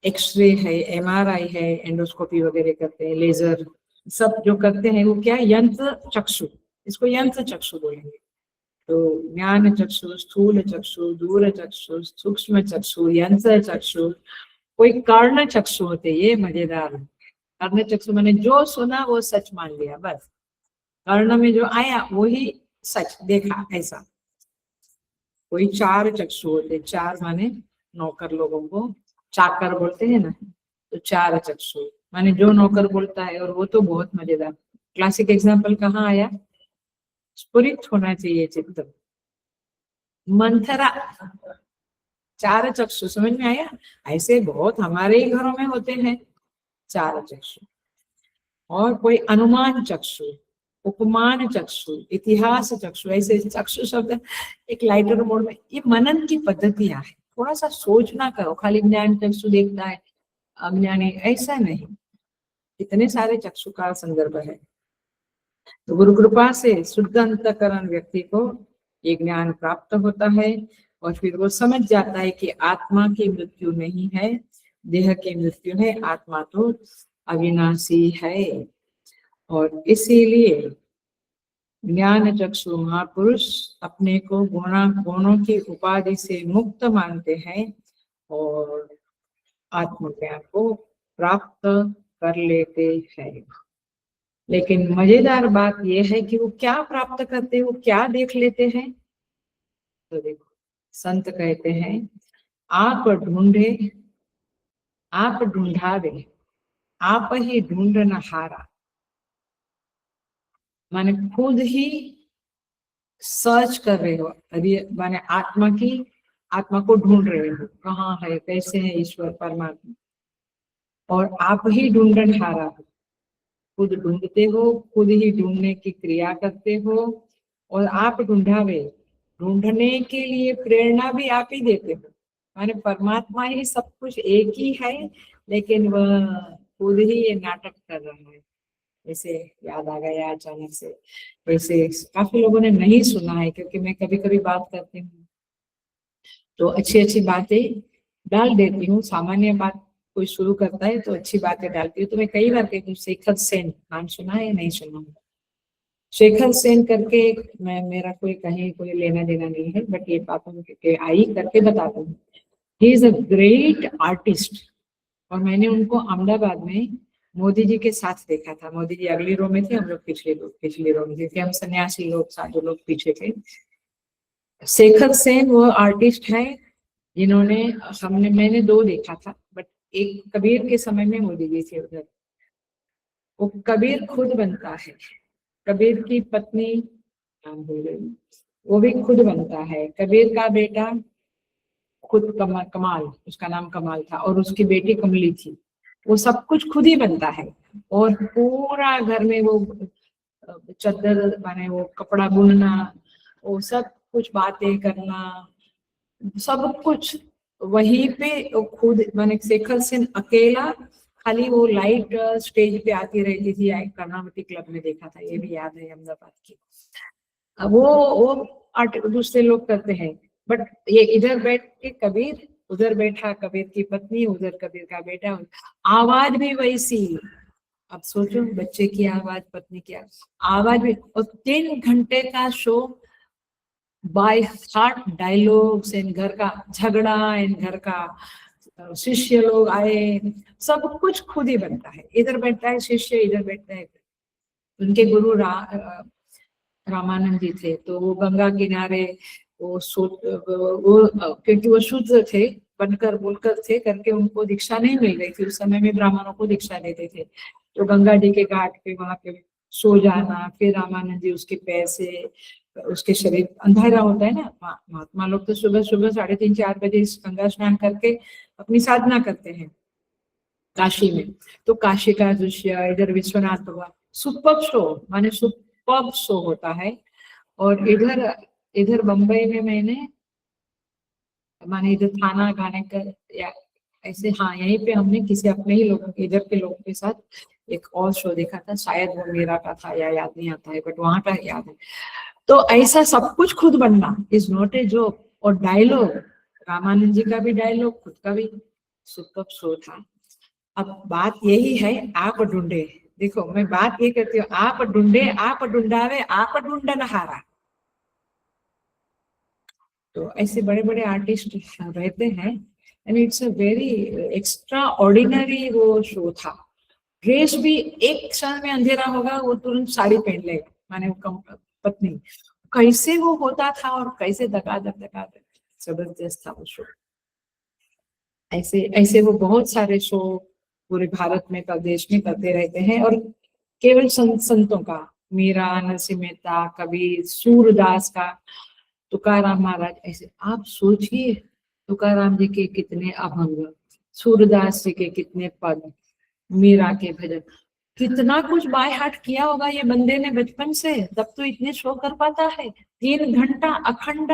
एक्सरे है, MRI है, एंडोस्कोपी वगैरह करते हैं, लेजर सब जो करते हैं वो क्या, यंत्र चक्षु, इसको यंत्र चक्षु बोलेंगे। तो ज्ञान चक्षु, स्थूल चक्षु, दूर चक्षु, सूक्ष्म चक्षु, यंत्र चक्षु, कोई कर्ण चक्षु होते, ये मजेदार है। कर्ण चक्षु मैंने जो सुना वो सच मान लिया, बस कर्ण में जो आया वही सच देखा, ऐसा। कोई चार चक्षु होते, चार माने नौकर लोगों को चाकर बोलते हैं ना, तो चार चक्षु माने जो नौकर बोलता है, और वो तो बहुत मजेदार। क्लासिक एग्जाम्पल कहाँ आया, स्फुरित होना चाहिए चित्त, मंथरा, चार चक्षु, समझ में आया। ऐसे बहुत हमारे ही घरों में होते हैं चार चक्षु। और कोई अनुमान चक्षु, उपमान चक्षु, इतिहास चक्षु, ऐसे चक्षु शब्द एक लाइटर मोड में, ये मनन की पद्धतियां है। थोड़ा सा सोचना करो, खाली ज्ञान चक्षु देखता है अज्ञानी, ऐसा नहीं, इतने सारे चक्षु का संदर्भ है। तो गुरु कृपा से शुद्ध अंतःकरण व्यक्ति को ये ज्ञान प्राप्त होता है, और फिर वो समझ जाता है कि आत्मा की मृत्यु नहीं है, देह की मृत्यु है, आत्मा तो अविनाशी है। और इसीलिए ज्ञान चक्षु महापुरुष अपने को गुणों की उपाधि से मुक्त मानते हैं और आत्मज्ञान को प्राप्त कर लेते हैं। लेकिन मजेदार बात यह है कि वो क्या प्राप्त करते हैं, वो क्या देख लेते हैं। तो देखो, संत कहते हैं, आप ढूंढे आप ढूंढावे, आप ही ढूंढना हारा। माने खुद ही सर्च कर रहे हो, माने आत्मा को ढूंढ रहे हो, कहाँ है, कैसे है ईश्वर परमात्मा, और आप ही ढूंढन हारा हो। खुद ढूंढते हो, खुद ही ढूंढने की क्रिया करते हो, और आप ढूंढावे, ढूंढने के लिए प्रेरणा भी आप ही देते हो। माने परमात्मा ही सब कुछ एक ही है, लेकिन वह खुद ही ये नाटक कर रहा है। ऐसे याद आ गया अचानक से, वैसे काफी लोगों ने नहीं सुना है, क्योंकि मैं कभी कभी बात करती हूँ तो अच्छी अच्छी बातें डाल देती हूँ। सामान्य बात कोई शुरू करता है तो अच्छी बातें डालती हूँ। तो मैं कई बार कहती हूँ, शेखर सेन नाम सुना है या नहीं सुना? शेखर सेन करके, मैं मेरा कोई कहीं कोई लेना देना नहीं है, बट ये बातों के आई करके बताता हूँ। He is a great artist, और मैंने उनको अहमदाबाद में मोदी जी के साथ देखा था। मोदी जी अगली रो में थे, हम लोग पिछली रो में थे, हम सन्यासी लोग साधु लोग पीछे थे। शेखर सेन वो आर्टिस्ट है जिन्होंने, मैंने दो देखा था, बट एक कबीर के समय में मोदी जी थे उधर। वो कबीर खुद बनता है, कबीर की पत्नी नाम भूल गई, वो भी खुद बनता है। कबीर का बेटा खुद कमाल, उसका नाम कमाल था, और उसकी बेटी कमली थी। वो सब कुछ खुद ही बनता है, और पूरा घर में वो चद्दर माने वो कपड़ा बुनना, वो सब कुछ बातें करना, सब कुछ वहीं पे वो खुद। मैंने शेखर सेन अकेला, खाली वो लाइट स्टेज पे आती रहती थी, कर्नावती क्लब में देखा था, ये भी याद है अहमदाबाद की। वो दूसरे लोग करते हैं, बट ये इधर बैठ के कबीर, उधर बैठा कबीर की पत्नी, उधर कबीर का बेटा, आवाज भी वैसी। अब सोचो, बच्चे की आवाज, पत्नी की आवाज भी, और 3 घंटे का शो बाय हार्ट डायलॉग्स, इन घर का झगड़ा, इन घर का शिष्य लोग आए, सब कुछ खुद ही बनता है। इधर बैठता है शिष्य, इधर बैठता है। उनके गुरु रामानंद जी थे, तो वो गंगा किनारे वो क्योंकि वो शुद्ध थे, बनकर बोलकर थे करके, उनको दीक्षा नहीं मिल रही थी। उस समय में ब्राह्मणों को दीक्षा देते थे, तो गंगा जी के घाट पे वहां पे सो जाना। फिर रामानंद जी उसके पैर से, उसके शरीर, अंधेरा होता है ना, महात्मा लोग तो सुबह सुबह 3:30-4 बजे गंगा स्नान करके अपनी साधना करते हैं काशी में। तो काशी का दृश्य, इधर विश्वनाथ भगवान, सुपर्ब शो, माने सुपर्ब शो होता है। और इधर बम्बई में मैंने, माने इधर थाना गाने का या ऐसे हाँ, यहीं पे हमने किसी अपने ही लोगों के, इधर के लोगों के साथ एक और शो देखा था, शायद वो मेरा का था या याद नहीं आता है, बट वहां का याद है। तो ऐसा सब कुछ खुद बनना इज नॉट ए जॉब। और डायलॉग, रामानंद जी का भी डायलॉग, खुद का भी सुपर शो था। अब बात यही है, आप ढूंढे, देखो मैं बात ये कहती हूँ, आप ढूंढे, आप ढूंढावे, आप ढूंढन हारा। तो ऐसे बड़े बड़े आर्टिस्ट रहते हैं, and it's a very extra ordinary वो शो था। ड्रेस भी एक क्षण में अंधेरा होगा, वो तुरंत साड़ी पहन लेगा, माने वो पत्नी, कैसे वो होता था और कैसे धका जबरदस्त था वो शो। ऐसे ऐसे वो बहुत सारे शो पूरे भारत में, देश में करते रहते हैं। और केवल संतों का, मीरा, नरसिंह मेहता, कबीर, सूरदास का, तुकाराम महाराज, ऐसे आप सोचिए, तुकाराम जी के कितने अभंग, सूरदास जी के कितने पद, मीरा के भजन, कितना कुछ बाय हार्ट किया होगा ये बंदे ने बचपन से, तब तो इतने शो कर पाता है। 3 घंटा अखंड।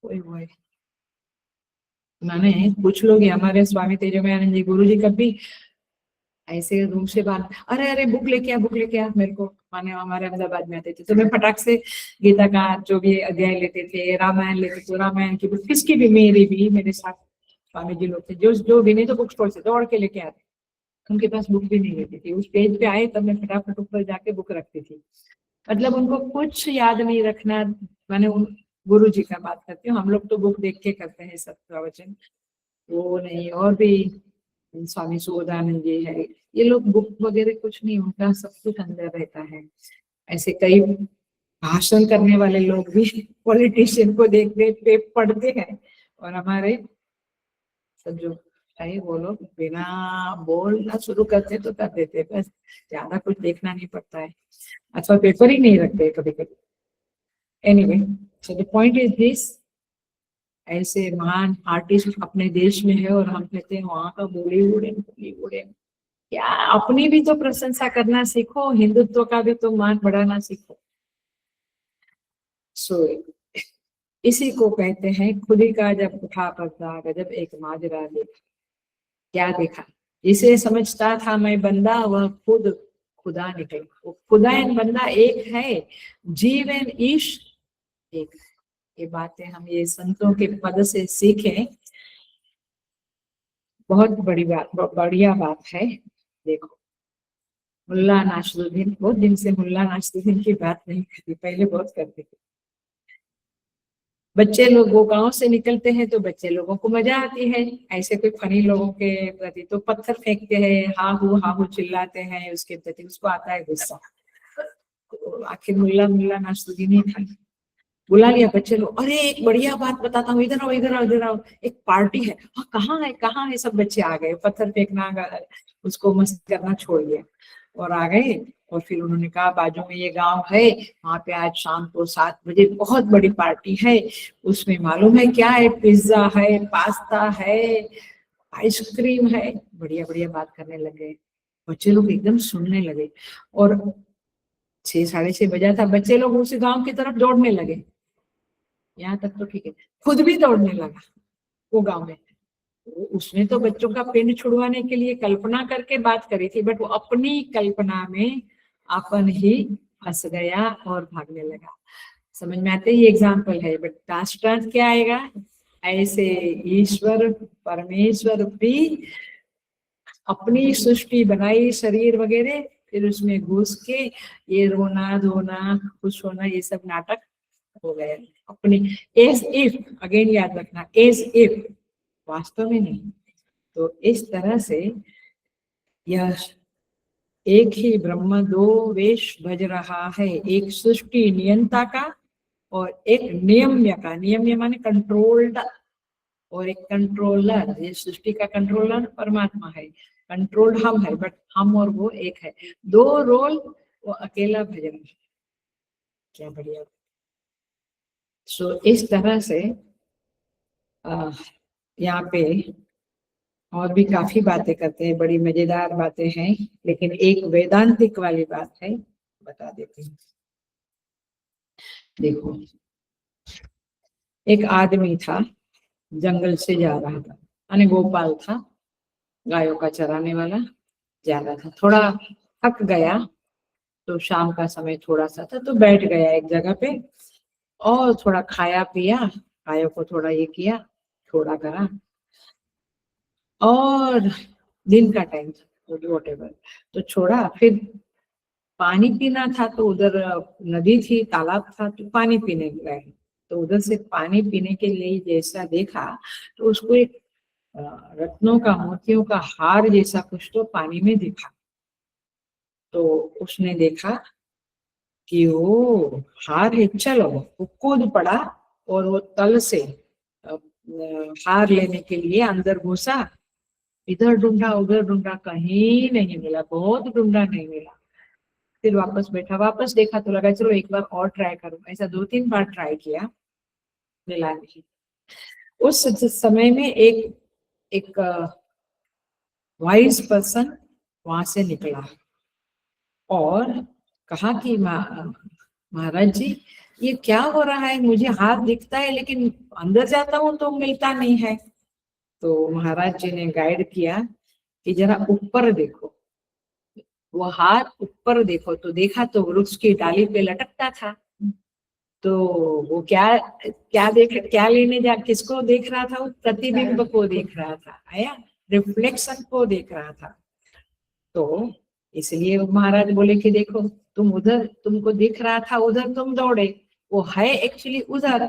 ओए मैंने कुछ लोग, हमारे स्वामी तेजोमयानंद जी गुरु जी कभी ऐसे रूम से बाहर, अरे अरे बुक लेके आ, बुक लेके आ मेरे को, माने हमारे अहमदाबाद में आते थे तो मैं फटाक से गीता का जो भी अध्याय लेते थे, रामायण लेते थे, रामायण की बुक, किसकी भी, मेरी भी, मेरे साथ स्वामी जी लोग थे, जो जो भी नहीं तो बुक स्टोर से दौड़ के लेके आते, उनके पास बुक भी नहीं रहती थी। उस पेज पे आए तब मैं फटाफट ऊपर जाके बुक रखती थी। मतलब उनको कुछ याद नहीं रखना। मैंने उन गुरु जी का बात करती हूँ, हम लोग तो बुक देख के करते हैं सब प्रवचन, वो नहीं। और भी स्वामी सुबोधानंद जी है, ये लोग बुक वगैरह कुछ नहीं, उनका सब कुछ अंदर रहता है। ऐसे कई भाषण करने वाले लोग भी पॉलिटिशियन को देख देख के पढ़ते हैं, और हमारे सब जो है वो लोग बिना बोलना शुरू करते तो कर देते, बस ज्यादा कुछ देखना नहीं पड़ता है, अथवा पेपर ही नहीं रखते कभी कभी। Anyway, so the point is this, ऐसे महान आर्टिस्ट अपने देश में है और हम कहते हैं वहां का बॉलीवुड है, बॉलीवुड है। क्या, अपनी भी तो प्रशंसा करना सीखो, हिंदुत्व का भी तो मान बढ़ाना सीखो। सो इसी को कहते हैं, खुदी का जब उठा पर्दा, गजब एक माजरा देखा। क्या देखा? जिसे समझता था मैं बंदा, वह खुद खुदा निकला। वो खुदा एंड बंदा एक है, जीव एंड ईश एक है। ये बातें हम ये संतों के पद से सीखें, बहुत बड़ी बात, बढ़िया बात है। देखो, मुल्ला नासरुद्दीन, बहुत दिन से मुल्ला नासरुद्दीन की बात नहीं करती, पहले बहुत करती थी। बच्चे लोग वो गांव से निकलते हैं तो बच्चे लोगों को मजा आती है, ऐसे कोई फनी लोगों के प्रति तो पत्थर फेंकते हैं, हा हू चिल्लाते हैं उसके प्रति, उसको आता है गुस्सा। तो आखिर मुल्ला मुल्ला नासरुद्दीन ही था, बुला लिया बच्चे लोग, अरे एक बढ़िया बात बताता हूँ, इधर आओ इधर आओ इधर आओ, एक पार्टी है। हाँ, कहाँ है, सब बच्चे आ गए, पत्थर फेंकना उसको मस्त करना छोड़ दिया और आ गए। और फिर उन्होंने कहा बाजू में ये गांव है, वहां पे आज शाम को 7 बजे बहुत बड़ी पार्टी है, उसमें मालूम है क्या है, पिज्जा है, पास्ता है, आइसक्रीम है, बढ़िया बढ़िया बात करने लगे। बच्चे लोग एकदम सुनने लगे, और 6, 6:30 बजा था, बच्चे लोग उस गांव की तरफ दौड़ने लगे। यहाँ तक तो ठीक है, खुद भी दौड़ने लगा वो गांव में। उसने तो बच्चों का पिंड छुड़वाने के लिए कल्पना करके बात करी थी, बट वो अपनी कल्पना में अपन ही फंस गया और भागने लगा। समझ में आते ही एग्जाम्पल है, बट दृष्टांत क्या आएगा? ऐसे ईश्वर परमेश्वर भी अपनी सृष्टि बनाई, शरीर वगैरह, फिर उसमें घुस के ये रोना धोना खुश होना ये सब नाटक हो गया अपनी। एज इफ, अगेन याद रखना, एज इफ, वास्तव में नहीं। तो इस तरह से यह एक ही ब्रह्म दो वेश भज रहा है, एक सृष्टि नियंता का और एक नियम्य का। नियम्य माने कंट्रोल्ड, और एक कंट्रोलर। ये सृष्टि का कंट्रोलर परमात्मा है, कंट्रोल्ड हम है, बट हम और वो एक है। 2 रोल वो अकेला भज रहा है। क्या बढ़िया। सो इस तरह से यहाँ पे और भी काफी बातें करते हैं, बड़ी मजेदार बातें हैं, लेकिन एक वेदांतिक वाली बात है, बता देती हूँ। देखो, एक आदमी था, जंगल से जा रहा था, माने गोपाल था, गायों का चराने वाला, ज्यादा था, थोड़ा थक गया तो शाम का समय थोड़ा सा था तो बैठ गया एक जगह पे और थोड़ा खाया पिया, गायों को थोड़ा ये किया, थोड़ा करा, और दिन का टाइम था वॉटेवर, तो छोड़ा। फिर पानी पीना था तो उधर नदी थी, तालाब था, तो पानी पीने गए, तो उधर से पानी पीने के लिए जैसा देखा तो उसको एक रत्नों का, मोतियों का हार जैसा कुछ तो पानी में दिखा। तो उसने देखा कि वो हार है, चलो वो कूद पड़ा और वो तल से हार लेने के लिए अंदर घुसा, इधर ढूंढा उधर ढूंढा, कहीं नहीं मिला, बहुत ढूंढा, नहीं मिला। फिर वापस बैठा, वापस देखा तो लगा चलो एक बार और ट्राई करूं, ऐसा 2-3 बार ट्राई किया, मिला नहीं। उस समय में एक वाइज पर्सन वहां से निकला और कहा कि महाराज जी ये क्या हो रहा है, मुझे हाथ दिखता है लेकिन अंदर जाता हूँ तो मिलता नहीं है। तो महाराज जी ने गाइड किया कि जरा ऊपर देखो, वो हाथ ऊपर देखो, तो देखा तो वृक्ष की डाली पे लटकता था। तो वो क्या लेने जा, किसको देख रहा था, वो प्रतिबिंब को देख रहा था, आया रिफ्लेक्शन को देख रहा था। तो इसलिए महाराज बोले कि देखो तुम उधर, तुमको दिख रहा था उधर, तुम दौड़े, वो है एक्चुअली उधर,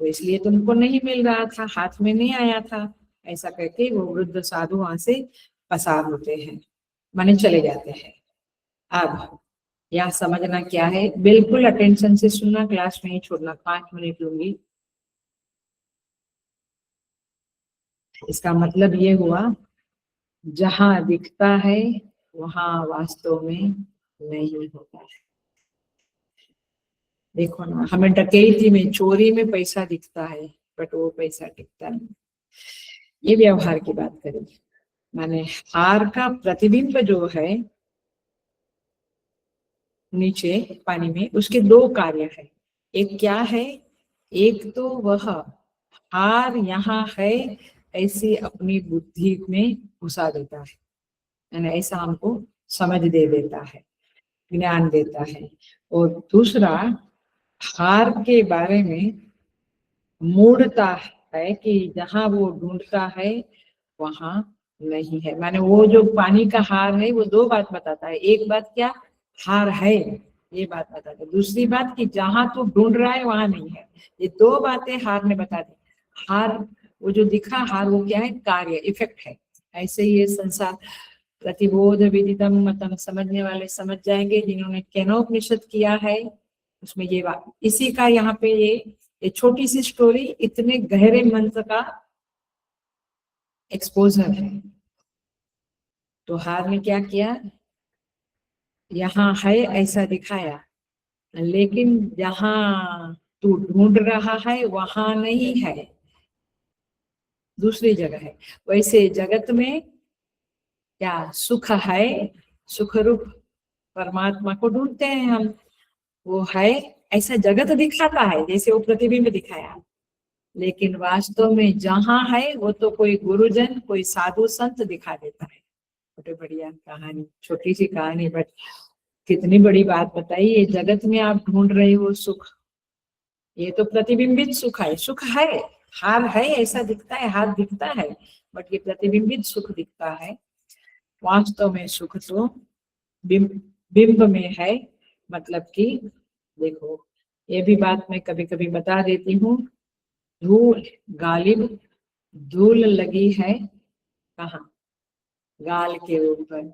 तो इसलिए तुमको नहीं मिल रहा था, हाथ में नहीं आया था। ऐसा करके वो वृद्ध साधु वहां से पसार होते हैं, माने चले जाते हैं। अब यहाँ समझना क्या है, बिल्कुल अटेंशन से सुनना, क्लास नहीं छोड़ना, 5 मिनट लूंगी। इसका मतलब ये हुआ, जहां दिखता है वहां वास्तव में नहीं होता है। देखो ना, हमें डकैती में, चोरी में पैसा दिखता है बट वो पैसा टिकता नहीं। ये व्यवहार की बात करें, माने हार का प्रतिबिंब जो है नीचे पानी में, उसके 2 कार्य है। एक क्या है, एक तो वह हार यहाँ है ऐसी अपनी बुद्धि में घुसा देता है, यानी ऐसा हमको समझ दे देता है, ज्ञान देता है। और दूसरा, हार के बारे में मूढ़ता है कि जहाँ वो ढूंढता है वहां नहीं है। माने वो जो पानी का हार है वो 2 बात बताता है, एक बात क्या, हार है ये बात बताता है, दूसरी बात कि जहां तू ढूंढ रहा है वहां नहीं है। ये 2 बातें हार ने बता दी। हार, वो जो दिखा हार, वो क्या है, कार्य, इफेक्ट है। ऐसे ही ये संसार प्रतिबोध विदितम मतम, समझने वाले समझ जाएंगे, जिन्होंने केनोपनिषद किया है उसमें ये बात, इसी का यहाँ पे ये छोटी सी स्टोरी इतने गहरे मंत्र का एक्सपोजर है। तो हार ने क्या किया, यहाँ है ऐसा दिखाया, लेकिन जहाँ तू ढूंढ रहा है वहां नहीं है, दूसरी जगह है। वैसे जगत में क्या सुख है, सुख रूप परमात्मा को ढूंढते हैं हम, वो है ऐसा जगत दिखाता है, जैसे वो प्रतिबिंब दिखाया, लेकिन वास्तव में जहाँ है वो तो कोई गुरुजन, कोई साधु संत दिखा देता है। छोटे बढ़िया कहानी, छोटी सी कहानी, बट कितनी बड़ी बात बताई। ये जगत में आप ढूंढ रहे हो सुख, ये तो प्रतिबिंबित सुख है, सुख है, हार है ऐसा दिखता है, हाथ दिखता है, बट ये प्रतिबिंबित सुख दिखता है। वास्तव में सुख तो बिंब में है। मतलब कि देखो, ये भी बात मैं कभी कभी बता देती हूँ, धूल गालिब, धूल लगी है कहाँ, गाल के ऊपर,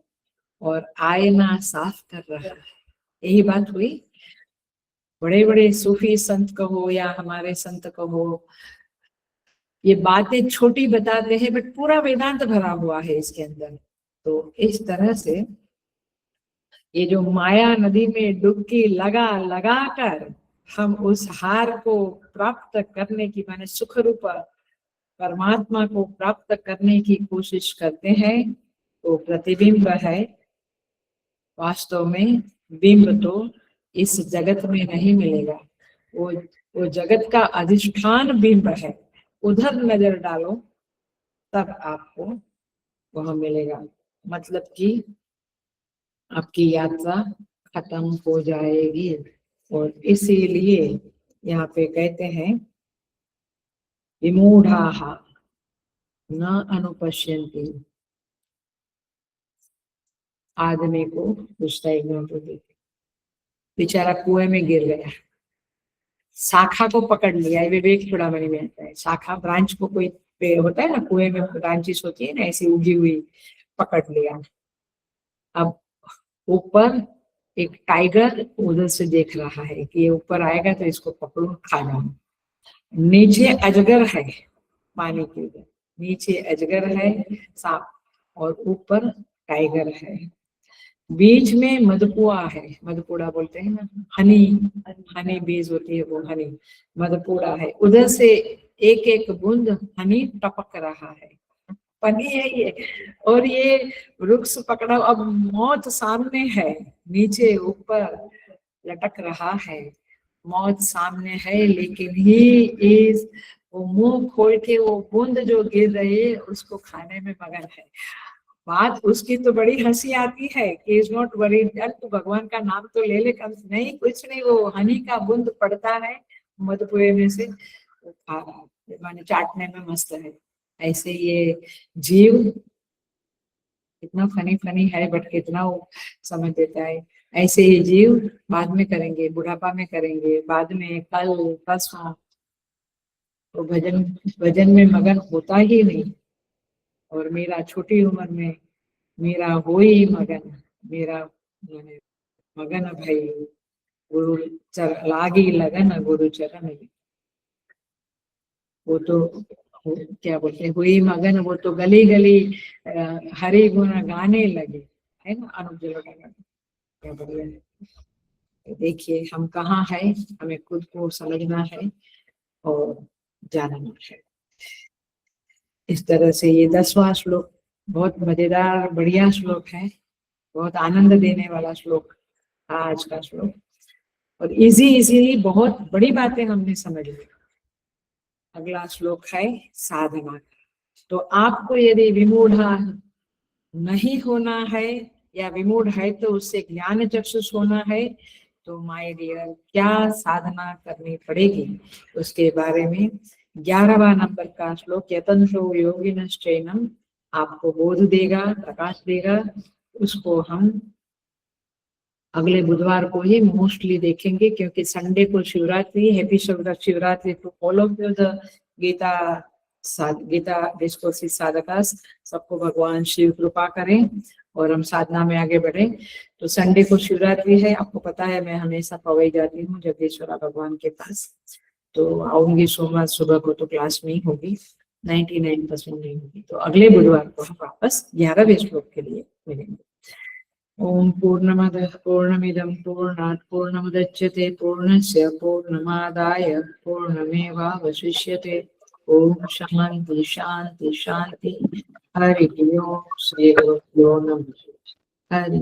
और आईना साफ कर रहा है, यही बात हुई। बड़े बड़े सूफी संत कहो या हमारे संत कहो, ये बातें छोटी बताते हैं बट पूरा वेदांत भरा हुआ है इसके अंदर। तो इस तरह से ये जो माया नदी में डुबकी लगा लगा कर हम उस हार को प्राप्त करने की, माने सुख रूप परमात्मा को प्राप्त करने की कोशिश करते हैं, तो प्रतिबिंब है। वास्तव में बिंब तो इस जगत में नहीं मिलेगा, वो जगत का अधिष्ठान बिंब है, उधर नजर डालो तब आपको वह मिलेगा। मतलब कि आपकी यात्रा खत्म हो जाएगी। और इसीलिए यहाँ पे कहते हैं विमूढ़ाः न अनुपश्यन्ति। आदमी को पूछता है बेचारा कुएं में गिर गया, शाखा को पकड़ लिया। विवेक चूड़ामणि में आता है, शाखा ब्रांच को, कोई पेड़ होता है ना कुएं में ब्रांचेस होती है ना, ऐसी उगी हुई, पकड़ लिया। अब ऊपर एक टाइगर उधर से देख रहा है कि ये ऊपर आएगा तो इसको पकड़ो खा जाऊं। नीचे अजगर है, पानी के ऊपर नीचे अजगर है सांप, और ऊपर टाइगर है। बीच में मधुपुआ है, मधुपुड़ा बोलते हैं ना, हनी बीज होती है वो हनी, मधुपुड़ा है। उधर से एक एक बूंद हनी टपक रहा है, पानी है ये। और ये वृक्ष पकड़ा, अब मौत सामने है, नीचे ऊपर लटक रहा है, मौत सामने है, लेकिन ही इस वो मुंह खोल के वो बूंद जो गिर रही है उसको खाने में मगन है। बात उसकी तो बड़ी हंसी आती है कि इज नॉट वरीड, तू भगवान का नाम तो ले ले कम। नहीं, कुछ नहीं, वो हनी का बूंद पड़ता है मधुपुए में से, वो खा रहा है, माने चाटने में मस्त है। ऐसे ये जीव कितना फनी फनी है, बट कितना वो समझ देता है। ऐसे ही जीव बाद में करेंगे, बुढ़ापा में करेंगे, बाद में कल परसों, तो भजन भजन में मगन होता ही नहीं। और मेरा छोटी उम्र में मेरा हो ही मगन, मेरा मगन भाई गुरु लागी लगन गुरु चरण। वो तो क्या बोलते हैं, हुई मगन, वो तो गली गली हरि गुण गाने लगे, है ना, अनुप जलोटा का। क्या बढ़िया है। देखिए हम कहाँ है, हमें खुद को समझना है और जानना है। इस तरह से ये 10वां श्लोक बहुत मजेदार बढ़िया श्लोक है, बहुत आनंद देने वाला श्लोक था आज का श्लोक। और इजी बहुत बड़ी बातें हमने समझ ली। अगला श्लोक है साधना। तो आपको यदि विमूढ़ा नहीं होना है, या विमूढ़ है तो उससे ज्ञान चक्षुष होना है, तो माय डियर क्या साधना करनी पड़ेगी उसके बारे में 11वां नंबर का श्लोक यतन्तो योगिनश्चैनम आपको बोध देगा, प्रकाश देगा। उसको हम अगले बुधवार को ही मोस्टली देखेंगे, क्योंकि संडे को Shivratri. Happy Shivratri to all of you the Gita discourses sadhakas. सबको भगवान शिव कृपा करें और हम साधना में आगे बढ़े। तो संडे को शिवरात्रि है, आपको पता है मैं हमेशा पवई जाती हूँ जगदीश्वरा भगवान के पास, तो आऊंगी सोमवार सुबह को, तो क्लास में ही होगी, 99% नहीं होगी। तो अगले बुधवार को हम वापस 11वें श्लोक के लिए मिलेंगे। ओम पूर्णमदः पूर्णमिदं पूर्णात् पूर्णमुदच्यते पूर्णस्य पूर्णमादाय पूर्णमेवावशिष्यते। ओम शांति शांति शांति। हरि ओम। श्री गुरुभ्यो नमः। हरि।